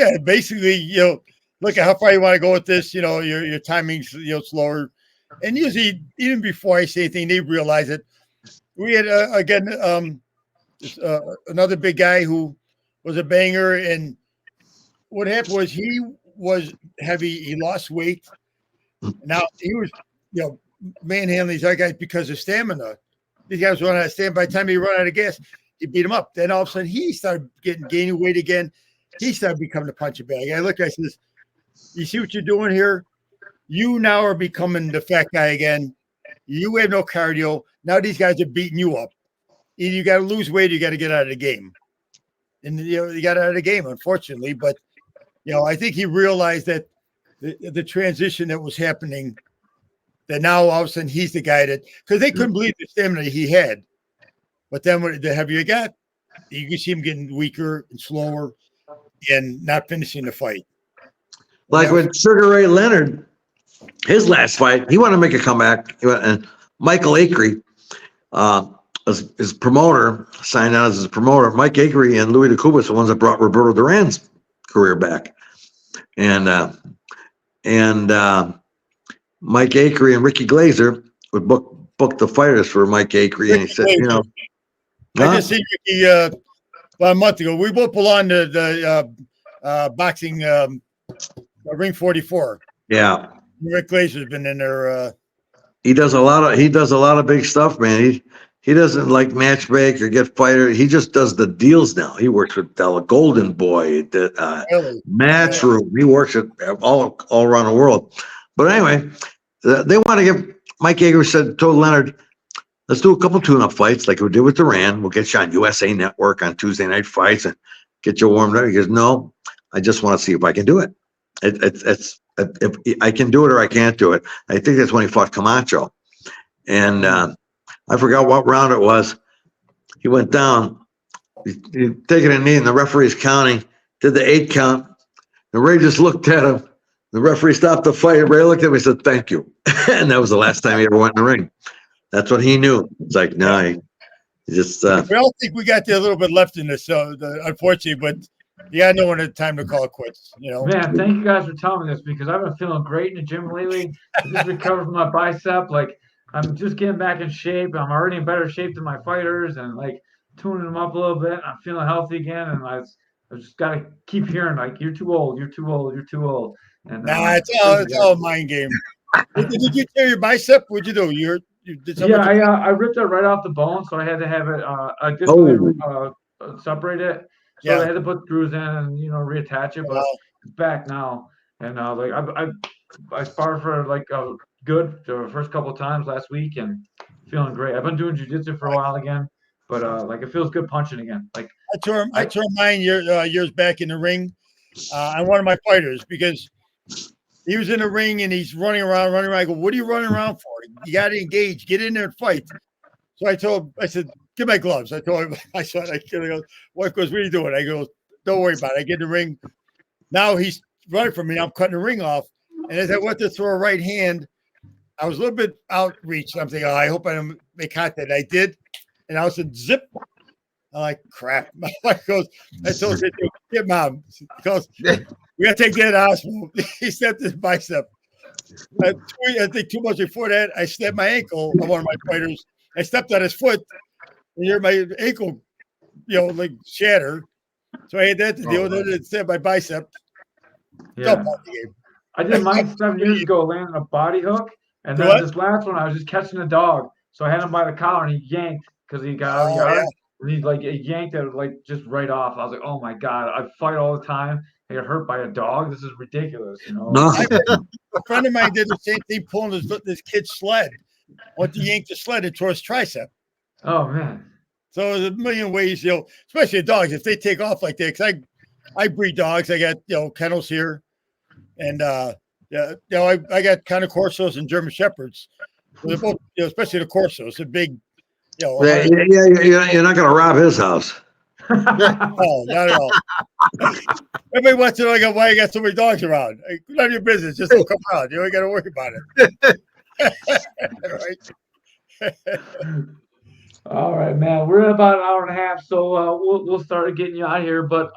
S5: look at how far you want to go with this. Your timing's slower. And usually, even before I say anything, they realize it. We had another big guy who was a banger, and what happened was he was heavy. He lost weight. Now he was, manhandling these other guys because of stamina. These guys run out of stamina. By the time he run out of gas, he beat him up. Then all of a sudden, he started gaining weight again. He started becoming a punching bag. I says, "You see what you're doing here? You now are becoming the fat guy again. You have no cardio. Now these guys are beating you up. Either you got to lose weight or you got to get out of the game." And, you got out of the game, unfortunately. But, I think he realized that the transition that was happening, that now all of a sudden he's the guy because they couldn't believe the stamina he had. But then the heavier you got, you can see him getting weaker and slower and not finishing the fight.
S6: Like when Sugar Ray Leonard, his last fight, he wanted to make a comeback. And Michael Acree, his promoter, signed out as his promoter. Mike Acree and Louis DeCubas, the ones that brought Roberto Duran's career back. And Mike Acree and Ricky Glazer would book the fighters for Mike Acree. And he said,
S5: I just see Ricky about a month ago. We both belong to the boxing Ring 44.
S6: Yeah.
S5: Rick Glazer's been in there.
S6: He does a lot of big stuff, man. He doesn't like match make or get fighter. He just does the deals now. He works with Golden Boy, Matchroom. He works at all around the world. But anyway, they want to give Mike Yeager told Leonard, let's do a couple tune-up fights like we did with Duran. We'll get you on USA Network on Tuesday Night Fights and get you warmed up. He goes, no, I just want to see if I can do it. It's if I can do it or I can't do it. I think that's when he fought Camacho. And I forgot what round it was. He went down. He taking a knee, and the referee's counting. Did the 8 count. And Ray just looked at him. The referee stopped the fight. Ray looked at him and said, "Thank you." And that was the last time he ever went in the ring. That's what he knew. It's like, no, he just.
S5: We all think we got there a little bit left in this, unfortunately, but you got to know when it's time to call it quits.
S4: Man, thank you guys for telling me this because I've been feeling great in the gym lately. I just recovered from my bicep. Like, I'm just getting back in shape. I'm already in better shape than my fighters and like tuning them up a little bit. I'm feeling healthy again. And I just got to keep hearing like, you're too old, you're too old, you're too old. And
S5: it's all a mind game. Did you tear your bicep? What'd you do? You did something?
S4: Yeah, I ripped it right off the bone. So I had to have it, I just separate it. So I had to put screws in and, reattach it, but it's back now. And like I sparred for like good the first couple of times last week and feeling great. I've been doing jiu-jitsu for a while again, but like it feels good punching again. Like
S5: I tore mine years back in the ring on one of my fighters because he was in the ring and he's running around. I go, what are you running around for? You got to engage, get in there and fight. So I said, get my gloves. I told him, I said, wife goes, what are you doing? I go, don't worry about it. I get in the ring. Now he's running from me. I'm cutting the ring off. And as I went to throw a right hand, I was a little bit outreach. I'm thinking, I hope I don't make contact. I did. And I was in zip. I'm like, crap. My wife goes, I told her, get mom. Because we got to take that to the hospital. He stepped his bicep. I think 2 months before that, I stepped my ankle on one of my fighters. I stepped on his foot. And here my ankle, like shatter. So I had that to deal with it. It stepped my bicep.
S4: Yeah. I did mine 7 years ago, landing a body hook. And then this last one, I was just catching a dog. So I had him by the collar and he yanked because he got out of the yard. And he yanked it just right off. I was like, oh my God, I fight all the time. I get hurt by a dog. This is ridiculous,
S6: No.
S5: A friend of mine did the same thing, pulling this kid's sled. Went to yank the sled and tore his tricep.
S4: Oh man.
S5: So there's a million ways, especially dogs, if they take off like that, because I breed dogs. I got, kennels here. And I got kind of Corsos and German Shepherds. They're both, especially the Corsos, a big,
S6: you're not going to rob his house.
S5: No, not at all. Everybody wants to know why you got so many dogs around. None of your business. Just don't come around. You ain't got to worry about it.
S4: Right. All right, man. We're at about an hour and a half, so we'll start getting you out of here. But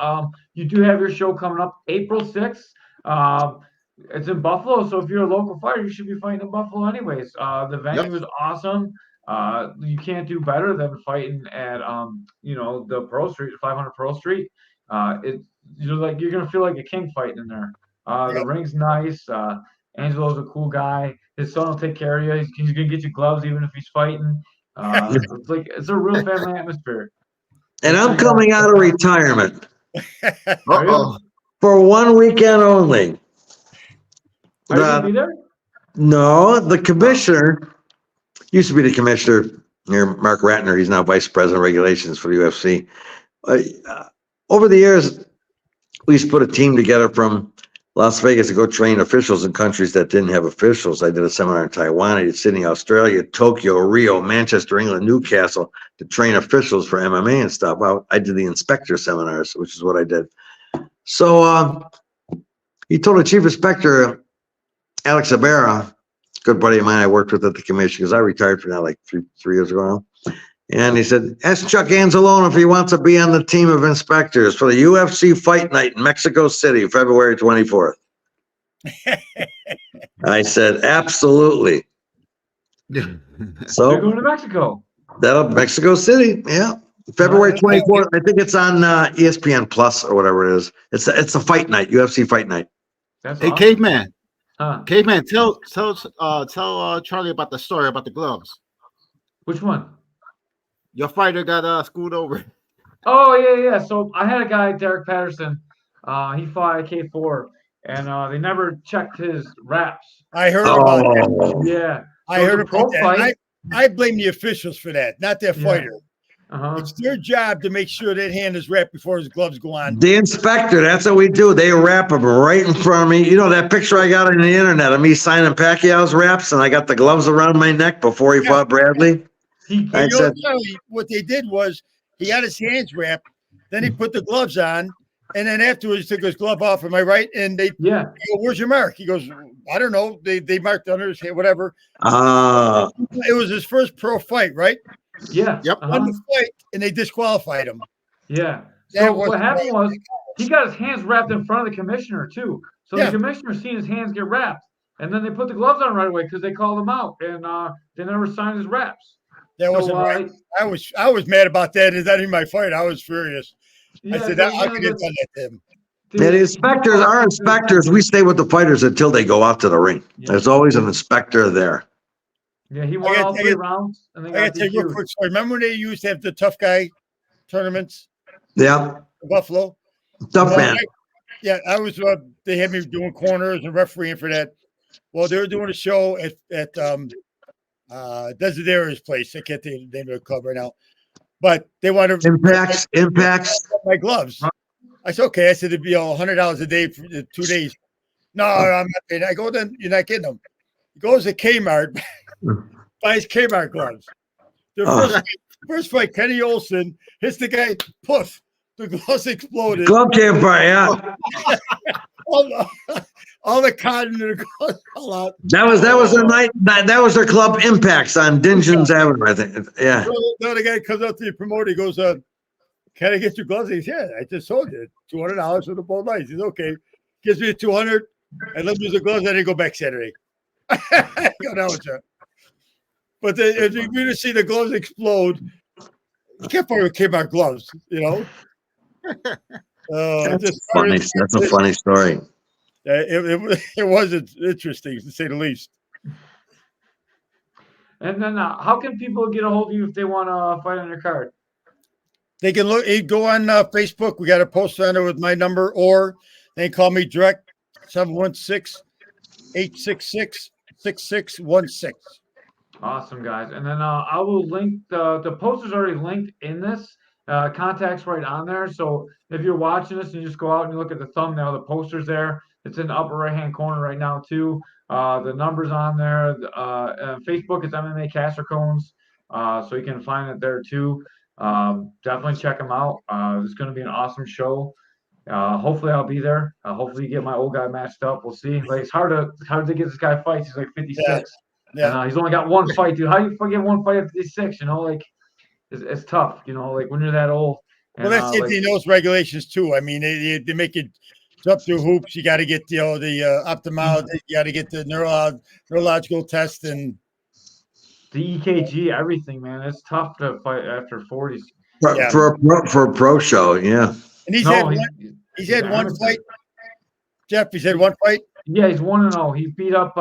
S4: you do have your show coming up April 6th. It's in Buffalo, so if you're a local fighter, you should be fighting in Buffalo anyways. The venue is awesome. You can't do better than fighting at the Pearl Street, 500 Pearl Street. You're gonna feel like a king fighting in there. The ring's nice. Angelo's a cool guy. His son will take care of you. He's gonna get you gloves even if he's fighting. It's a real family atmosphere.
S6: And I'm coming out of retirement
S4: Uh-oh.
S6: for 1 weekend only.
S4: Are you gonna be there?
S6: No, the commissioner used to be the commissioner near Mark Ratner. He's now vice president of regulations for the UFC. Over the years, we used to put a team together from Las Vegas to go train officials in countries that didn't have officials. I did a seminar in Taiwan, I did Sydney, Australia, Tokyo, Rio, Manchester, England, Newcastle to train officials for MMA and stuff. I did the inspector seminars, which is what I did. So he told the chief inspector, Alex Ibarra, good buddy of mine I worked with at the commission because I retired from that like three years ago now. And he said, ask Chuck Anzalone if he wants to be on the team of inspectors for the UFC Fight Night in Mexico City, February 24th. I said, absolutely. So
S4: you're going to Mexico.
S6: Mexico City, yeah. February 24th. I think it's on ESPN Plus or whatever it is. It's a fight night, UFC Fight Night.
S4: That's
S7: hey,
S4: awesome.
S7: Caveman.
S6: Caveman,
S7: tell Charlie about the story about the gloves.
S4: Which one?
S7: Your fighter got screwed over.
S4: Oh yeah. So I had a guy, Derek Patterson. He fought at K4, and they never checked his wraps.
S5: I heard about
S6: that.
S4: Yeah,
S5: I heard about that. I blame the officials for that, not that fighter. It's their job to make sure that hand is wrapped before his gloves go on.
S6: The inspector, that's what we do. They wrap them right in front of me. You know that picture I got on the internet of me signing Pacquiao's wraps, and I got the gloves around my neck before he fought Bradley?
S5: What they did was he got his hands wrapped, then he put the gloves on, and then afterwards he took his glove off. Am I right? And they he goes, where's your mark? He goes, I don't know. They marked under his hand, whatever. It was his first pro fight, right?
S4: Yeah.
S7: Yep.
S5: Won the fight, and they disqualified him.
S4: Yeah. So what happened was he got his hands wrapped in front of the commissioner too. So the commissioner seen his hands get wrapped, and then they put the gloves on right away because they called him out, and they never signed his wraps.
S5: That wasn't right. I was mad about that. Is that in my fight? I was furious. I said, I could have done that to him.
S6: The our inspectors, we stay with the fighters until they go out to the ring. There's always an inspector there.
S4: Yeah, he won all 3 rounds. And
S5: I got to tell you a real quick story. Remember when they used to have the tough guy tournaments?
S6: Yeah.
S5: In Buffalo?
S6: Tough man.
S5: I was. They had me doing corners and refereeing for that. Well, they were doing a show at Desideria's place. I can't think of the name of the club right now. But they wanted
S6: Impacts.
S5: My gloves. I said, okay. I said it'd be $100 a day for 2 days. No, I'm not paying. I go, then you're not getting them. He goes to Kmart, buys Kmart gloves. They're First fight, Kenny Olson hits the guy. Poof! The gloves exploded.
S6: Glove came apart, yeah.
S5: all the cotton in the gloves fell out.
S6: That was the night. That was their club Impacts on Dingens Avenue, I think. Yeah.
S5: So the guy comes up to the promoter. He goes, "Can I get your gloves?" He says, "Yeah, I just sold you $200 for the both nights." He says, "Okay." Gives me the 200, and let me use the gloves. Then he go back Saturday. I go, "No, sir." But if you really see the gloves explode, you can't find with Kmart gloves, you know.
S6: That's funny. That's a funny story.
S5: It was interesting to say the least.
S4: And then, how can people get a hold of you if they want to fight on your card?
S5: They can go on Facebook. We got a post on there with my number, or they call me direct 716-866-6616.
S4: Awesome, guys. And then I will link the poster's already linked in this. Contact's right on there. So if you're watching this and you just go out and you look at the thumbnail, the poster's there. It's in the upper right-hand corner right now, too. The number's on there. Facebook is MMA Castricones. So you can find it there, too. Definitely check them out. It's going to be an awesome show. Hopefully I'll be there. Hopefully you get my old guy matched up. We'll see. Like, it's hard to get this guy fights. He's like 56. Yeah. And he's only got one fight, dude. How do you forget one fight at 56? You know, like it's tough. You know, like when you're that old. And,
S5: well, that's in those regulations too. I mean, they make it jump through hoops. You got to get the ophthalmologist. You got to get the neurological test and
S4: the EKG, everything, man. It's tough to fight after 40s.
S6: For a pro show, yeah.
S5: And he's had one fight. Jeff, he's had one fight.
S4: Yeah, he's 1-0. He beat up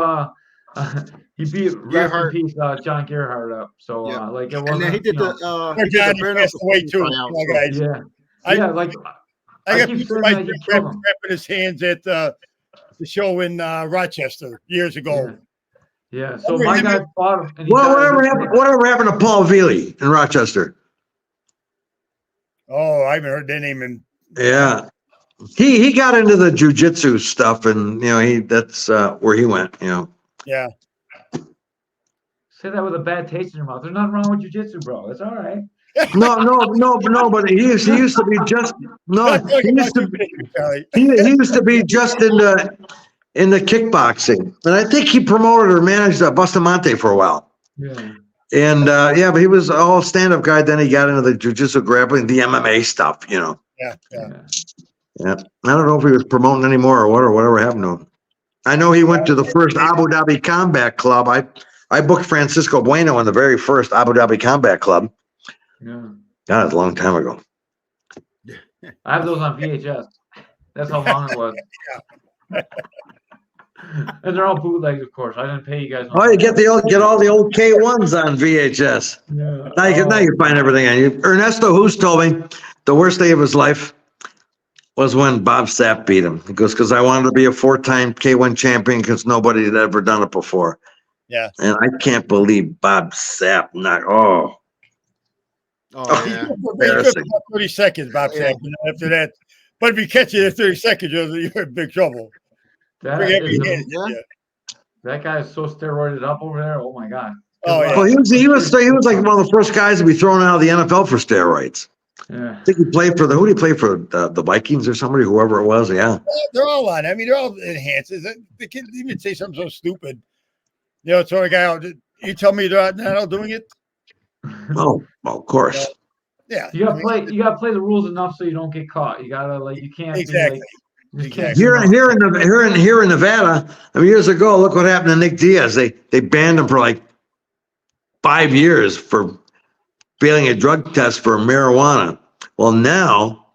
S4: he beat rest in peace John Gerhardt up. So like it wasn't.
S7: And then he did the
S5: John passed away too. Guys. I got people like grabbing his hands at the show in Rochester years ago.
S4: Yeah. So my guy fought him.
S6: Whatever happened to Paul Veely in Rochester?
S5: Oh, I haven't heard that name in.
S6: Yeah. He got into the jiu-jitsu stuff, and that's where he went.
S5: Yeah.
S4: Say that with a bad taste in your mouth. There's nothing wrong with jiu-jitsu, bro. It's all right.
S6: No, but he used to be just he used to be just in the kickboxing, and I think he promoted or managed Bustamante for a while.
S4: Yeah.
S6: And but he was all stand-up guy. Then he got into the jiu-jitsu grappling, the MMA stuff.
S5: Yeah.
S6: I don't know if he was promoting anymore or whatever happened to him. I know he went to the first Abu Dhabi Combat Club. I booked Francisco Bueno in the very first Abu Dhabi Combat Club.
S4: Yeah.
S6: That was a long time ago.
S4: I have those on VHS. That's how long it was. And they're all bootlegs, of course. I didn't pay you guys.
S6: You get all the old K1s on VHS.
S4: Yeah.
S6: Now you find everything on you. Ernesto Hoos told me the worst day of his life was when Bob Sapp beat him. He goes, because I wanted to be a 4-time K1 champion because nobody had ever done it before.
S5: Yeah.
S6: And I can't believe Bob Sapp
S5: yeah. 30 seconds, Bob Sapp. After that. But if you catch it at 30 seconds, you're in big trouble.
S4: That guy is so steroided up over there. Oh my God.
S5: Oh yeah.
S6: Well, he was like one of the first guys to be thrown out of the NFL for steroids.
S4: Yeah.
S6: I think he played for who did he play for? The Vikings or somebody, whoever it was. Yeah.
S5: They're all on. I mean, they're all enhancers. The kids even say something so stupid. So the guy, you tell me they're not all doing it.
S6: Oh, well, of course.
S5: Yeah.
S4: You gotta play the rules enough so you don't get caught. You gotta you can't
S5: exactly.
S6: Here in Nevada, I mean, years ago, look what happened to Nick Diaz. They banned him for like 5 years for failing a drug test for marijuana. Well, now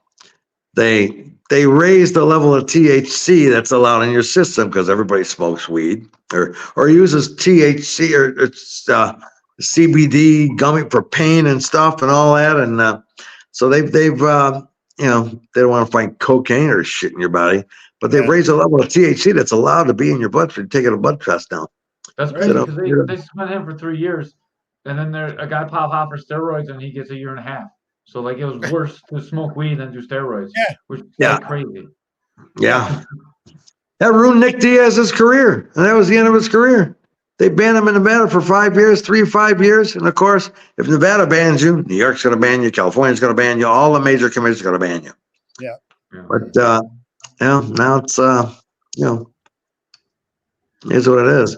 S6: they raised the level of THC that's allowed in your system because everybody smokes weed or uses THC or CBD gummy for pain and stuff and all that. And so they've they don't want to find cocaine or shit in your body, but they've raised the level of THC that's allowed to be in your blood for taking a blood test now.
S4: That's crazy because they suspended him for 3 years, and then a guy pop off for steroids and he gets 1.5 years. So like it was worse to smoke weed than do steroids.
S5: Yeah,
S4: which is crazy.
S6: Yeah, that ruined Nick Diaz's career, and that was the end of his career. They banned them in Nevada for 5 years, 5 years. And of course, if Nevada bans you, New York's going to ban you, California's going to ban you, all the major commissions are going to ban you.
S5: Yeah.
S6: But, now it's, is what it is.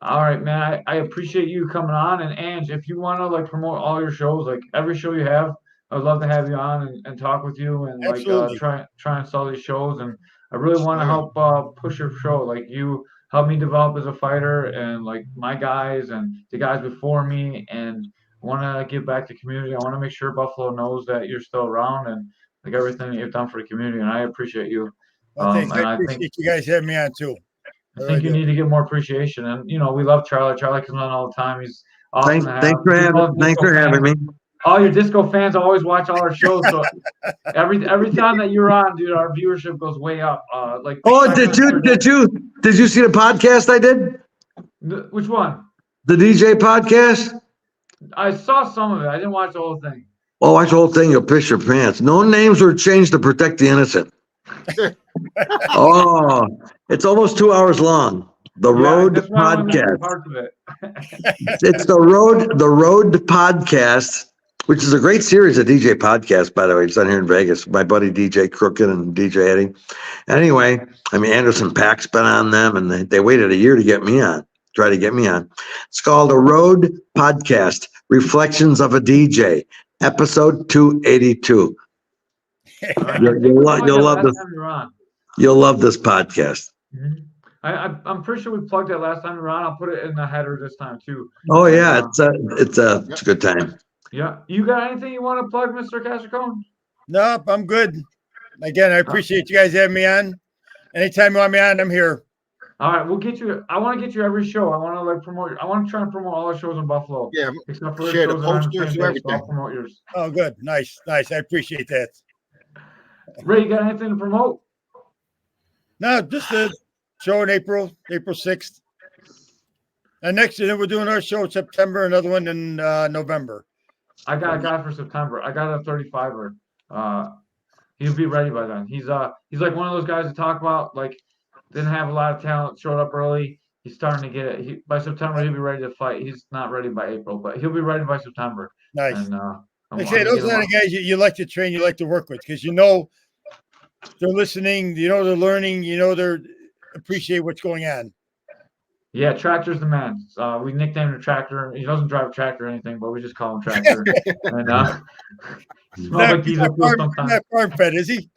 S4: All right, man. I appreciate you coming on. And Ange, if you want to like promote all your shows, like every show you have, I'd love to have you on and talk with you and like try and sell these shows. And I really want to help push your show. Like you helped me develop as a fighter and like my guys and the guys before me. And I want to give back to the community. I want to make sure Buffalo knows that you're still around and like everything that you've done for the community. And I appreciate you.
S5: Well, thanks. I appreciate you guys having me on too.
S4: I think you need to get more appreciation, and we love Charlie. Charlie comes on all the time. He's awesome.
S6: Thanks for having me.
S4: All your disco fans always watch all our shows. So every time that you're on, dude, our viewership goes way up.
S6: Did you see the podcast I did?
S4: Which one?
S6: The DJ podcast.
S4: I saw some of it. I didn't watch the whole thing.
S6: Oh, watch the whole thing. You'll piss your pants. No names were changed to protect the innocent. Oh, it's almost 2 hours long. The Road Podcast. It's the Road Podcast, which is a great series of DJ podcasts, by the way. It's on here in Vegas. My buddy DJ Crooked and DJ Eddie. Anyway, Anderson Paak's been on them, and they waited a year to get me on. Try to get me on. It's called The Road Podcast, Reflections of a DJ, episode 282. You'll love this. You'll love this podcast.
S4: Mm-hmm. I'm pretty sure we plugged it last time we were on. I'll put it in the header this time too.
S6: Oh yeah, it's a good time.
S4: Yeah, you got anything you want to plug, Mr. Castricone?
S5: Nope, I'm good. Again, I appreciate you guys having me on. Anytime you want me on, I'm here.
S4: All right, we'll get you. I want to get you every show. I want to like promote. I want to try and promote all the shows in Buffalo.
S7: Yeah,
S4: except for
S7: share the posters, do everything.
S4: I'll promote yours.
S5: Oh, good, nice. I appreciate that.
S4: Ray, you got anything to promote?
S5: No, just a show in April 6th. And next year we're doing our show in September, another one in November.
S4: I got a guy for September. I got a 35er. He'll be ready by then. He's like one of those guys that talk about like didn't have a lot of talent, showed up early. He's starting to get it. By September he'll be ready to fight. He's not ready by April, but he'll be ready by September.
S5: Nice.
S4: And,
S5: like I say, those are the guys you like to train, you like to work with, because they're listening, they're learning, they're appreciate what's going on.
S4: Yeah, Tractor's the man. We nicknamed him Tractor. He doesn't drive a tractor or anything, but we just call him Tractor. And he's not
S5: farm fed, is he?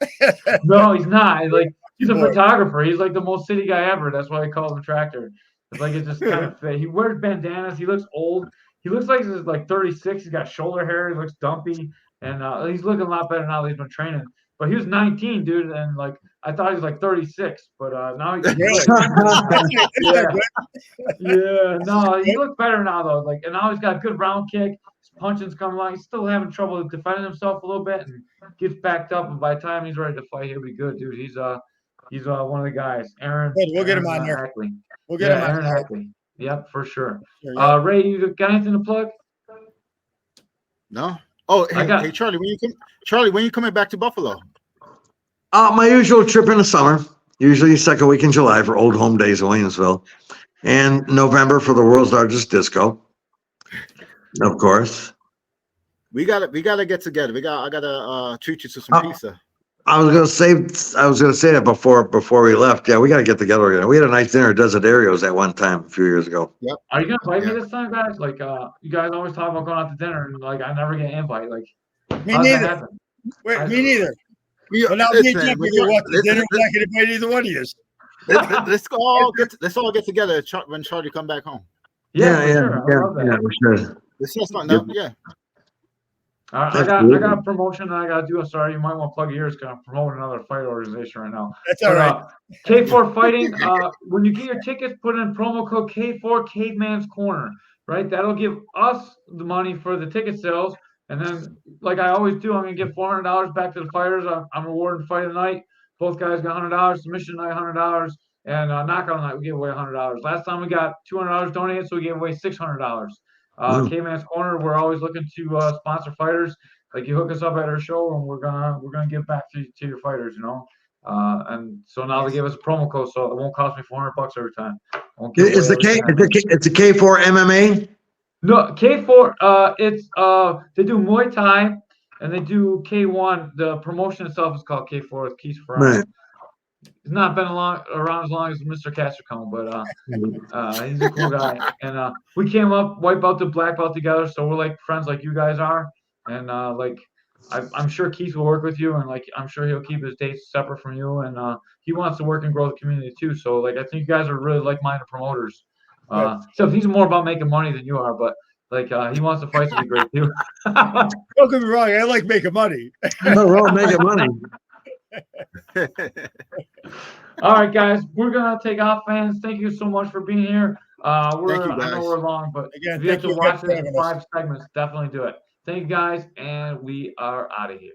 S4: No, he's not. Like he's a photographer. He's like the most city guy ever. That's why they call him Tractor. It's like it's just kind of fit. He wears bandanas. He looks old. He looks like he's like 36. He's got shoulder hair. He looks dumpy, and he's looking a lot better now that he's been training. But he was 19, dude, and like I thought he was like 36, but now he's no, he looks better now though. Like, and now he's got a good round kick. His punching's coming along. He's still having trouble defending himself a little bit, and gets backed up. And by the time he's ready to fight, he'll be good, dude. He's one of the guys. Aaron.
S5: We'll get him on there.
S4: Hackley.
S5: We'll get him on
S4: Aaron Hackley. Yep, for sure.
S5: Yeah.
S4: Ray, you got anything to plug?
S7: No. Oh, hey, Charlie, when you coming back to Buffalo?
S6: My usual trip in the summer, usually second week in July for Old Home Days in Williamsville, and November for the world's largest disco. Of course.
S7: We gotta get together. I gotta treat you to some pizza.
S6: I was gonna say that before we left. Yeah, we gotta get together again. We had a nice dinner at Desiderios at one time a few years ago.
S7: Yep.
S4: Are you gonna invite me this time, guys? Like, you guys always talk about going out to dinner, and like I never get an invite. Like,
S5: me neither. Me neither. Well, now me and Jeff, we go out to dinner. We're not gonna invite either one of you.
S7: Let's all get together when Charlie come back home.
S6: Yeah, for sure.
S7: This is fun. No, yeah.
S4: I got a promotion that I got to do. I'm sorry, you might want to plug yours because I'm promoting another fight organization right now.
S5: That's all right.
S4: K4 Fighting, when you get your tickets, put in promo code K4 Caveman's Corner, right? That'll give us the money for the ticket sales. And then, like I always do, I'm going to give $400 back to the fighters. I'm rewarding fight of the night. Both guys got $100. Submission night, $100. And knockout night, we gave away $100. Last time we got $200 donated, so we gave away $600. Caveman's Corner, we're always looking to sponsor fighters. Like you hook us up at our show, and we're gonna give back to your fighters. And so now they gave us a promo code, so it won't cost me $400 every time. I won't give
S6: Is
S4: away
S6: the K?
S4: everything I
S6: It's a K4 MMA.
S4: No, K4. It's they do Muay Thai and they do K1. The promotion itself is called K4 with Keith Ferraro.
S6: Right.
S4: He's not been around as long as Mr. Castricone, but he's a cool guy. And we came up white belt to black belt together, so we're like friends, like you guys are. And like I'm sure Keith will work with you, and like I'm sure he'll keep his dates separate from you. And he wants to work and grow the community too. So like I think you guys are really like-minded promoters. Except he's more about making money than you are, but like he wants the fights to be great too.
S5: Don't get me wrong, I like making money.
S6: No, we're all making money.
S4: All right, guys, we're gonna take off, fans. Thank you so much for being here.
S7: Thank you,
S4: I know
S7: guys.
S4: we're long, but
S5: Again,
S4: if you have
S5: thank
S4: to
S5: you
S4: watch
S5: again for
S4: this in
S5: having us.
S4: 5 segments, definitely do it. Thank you, guys, and we are out of here.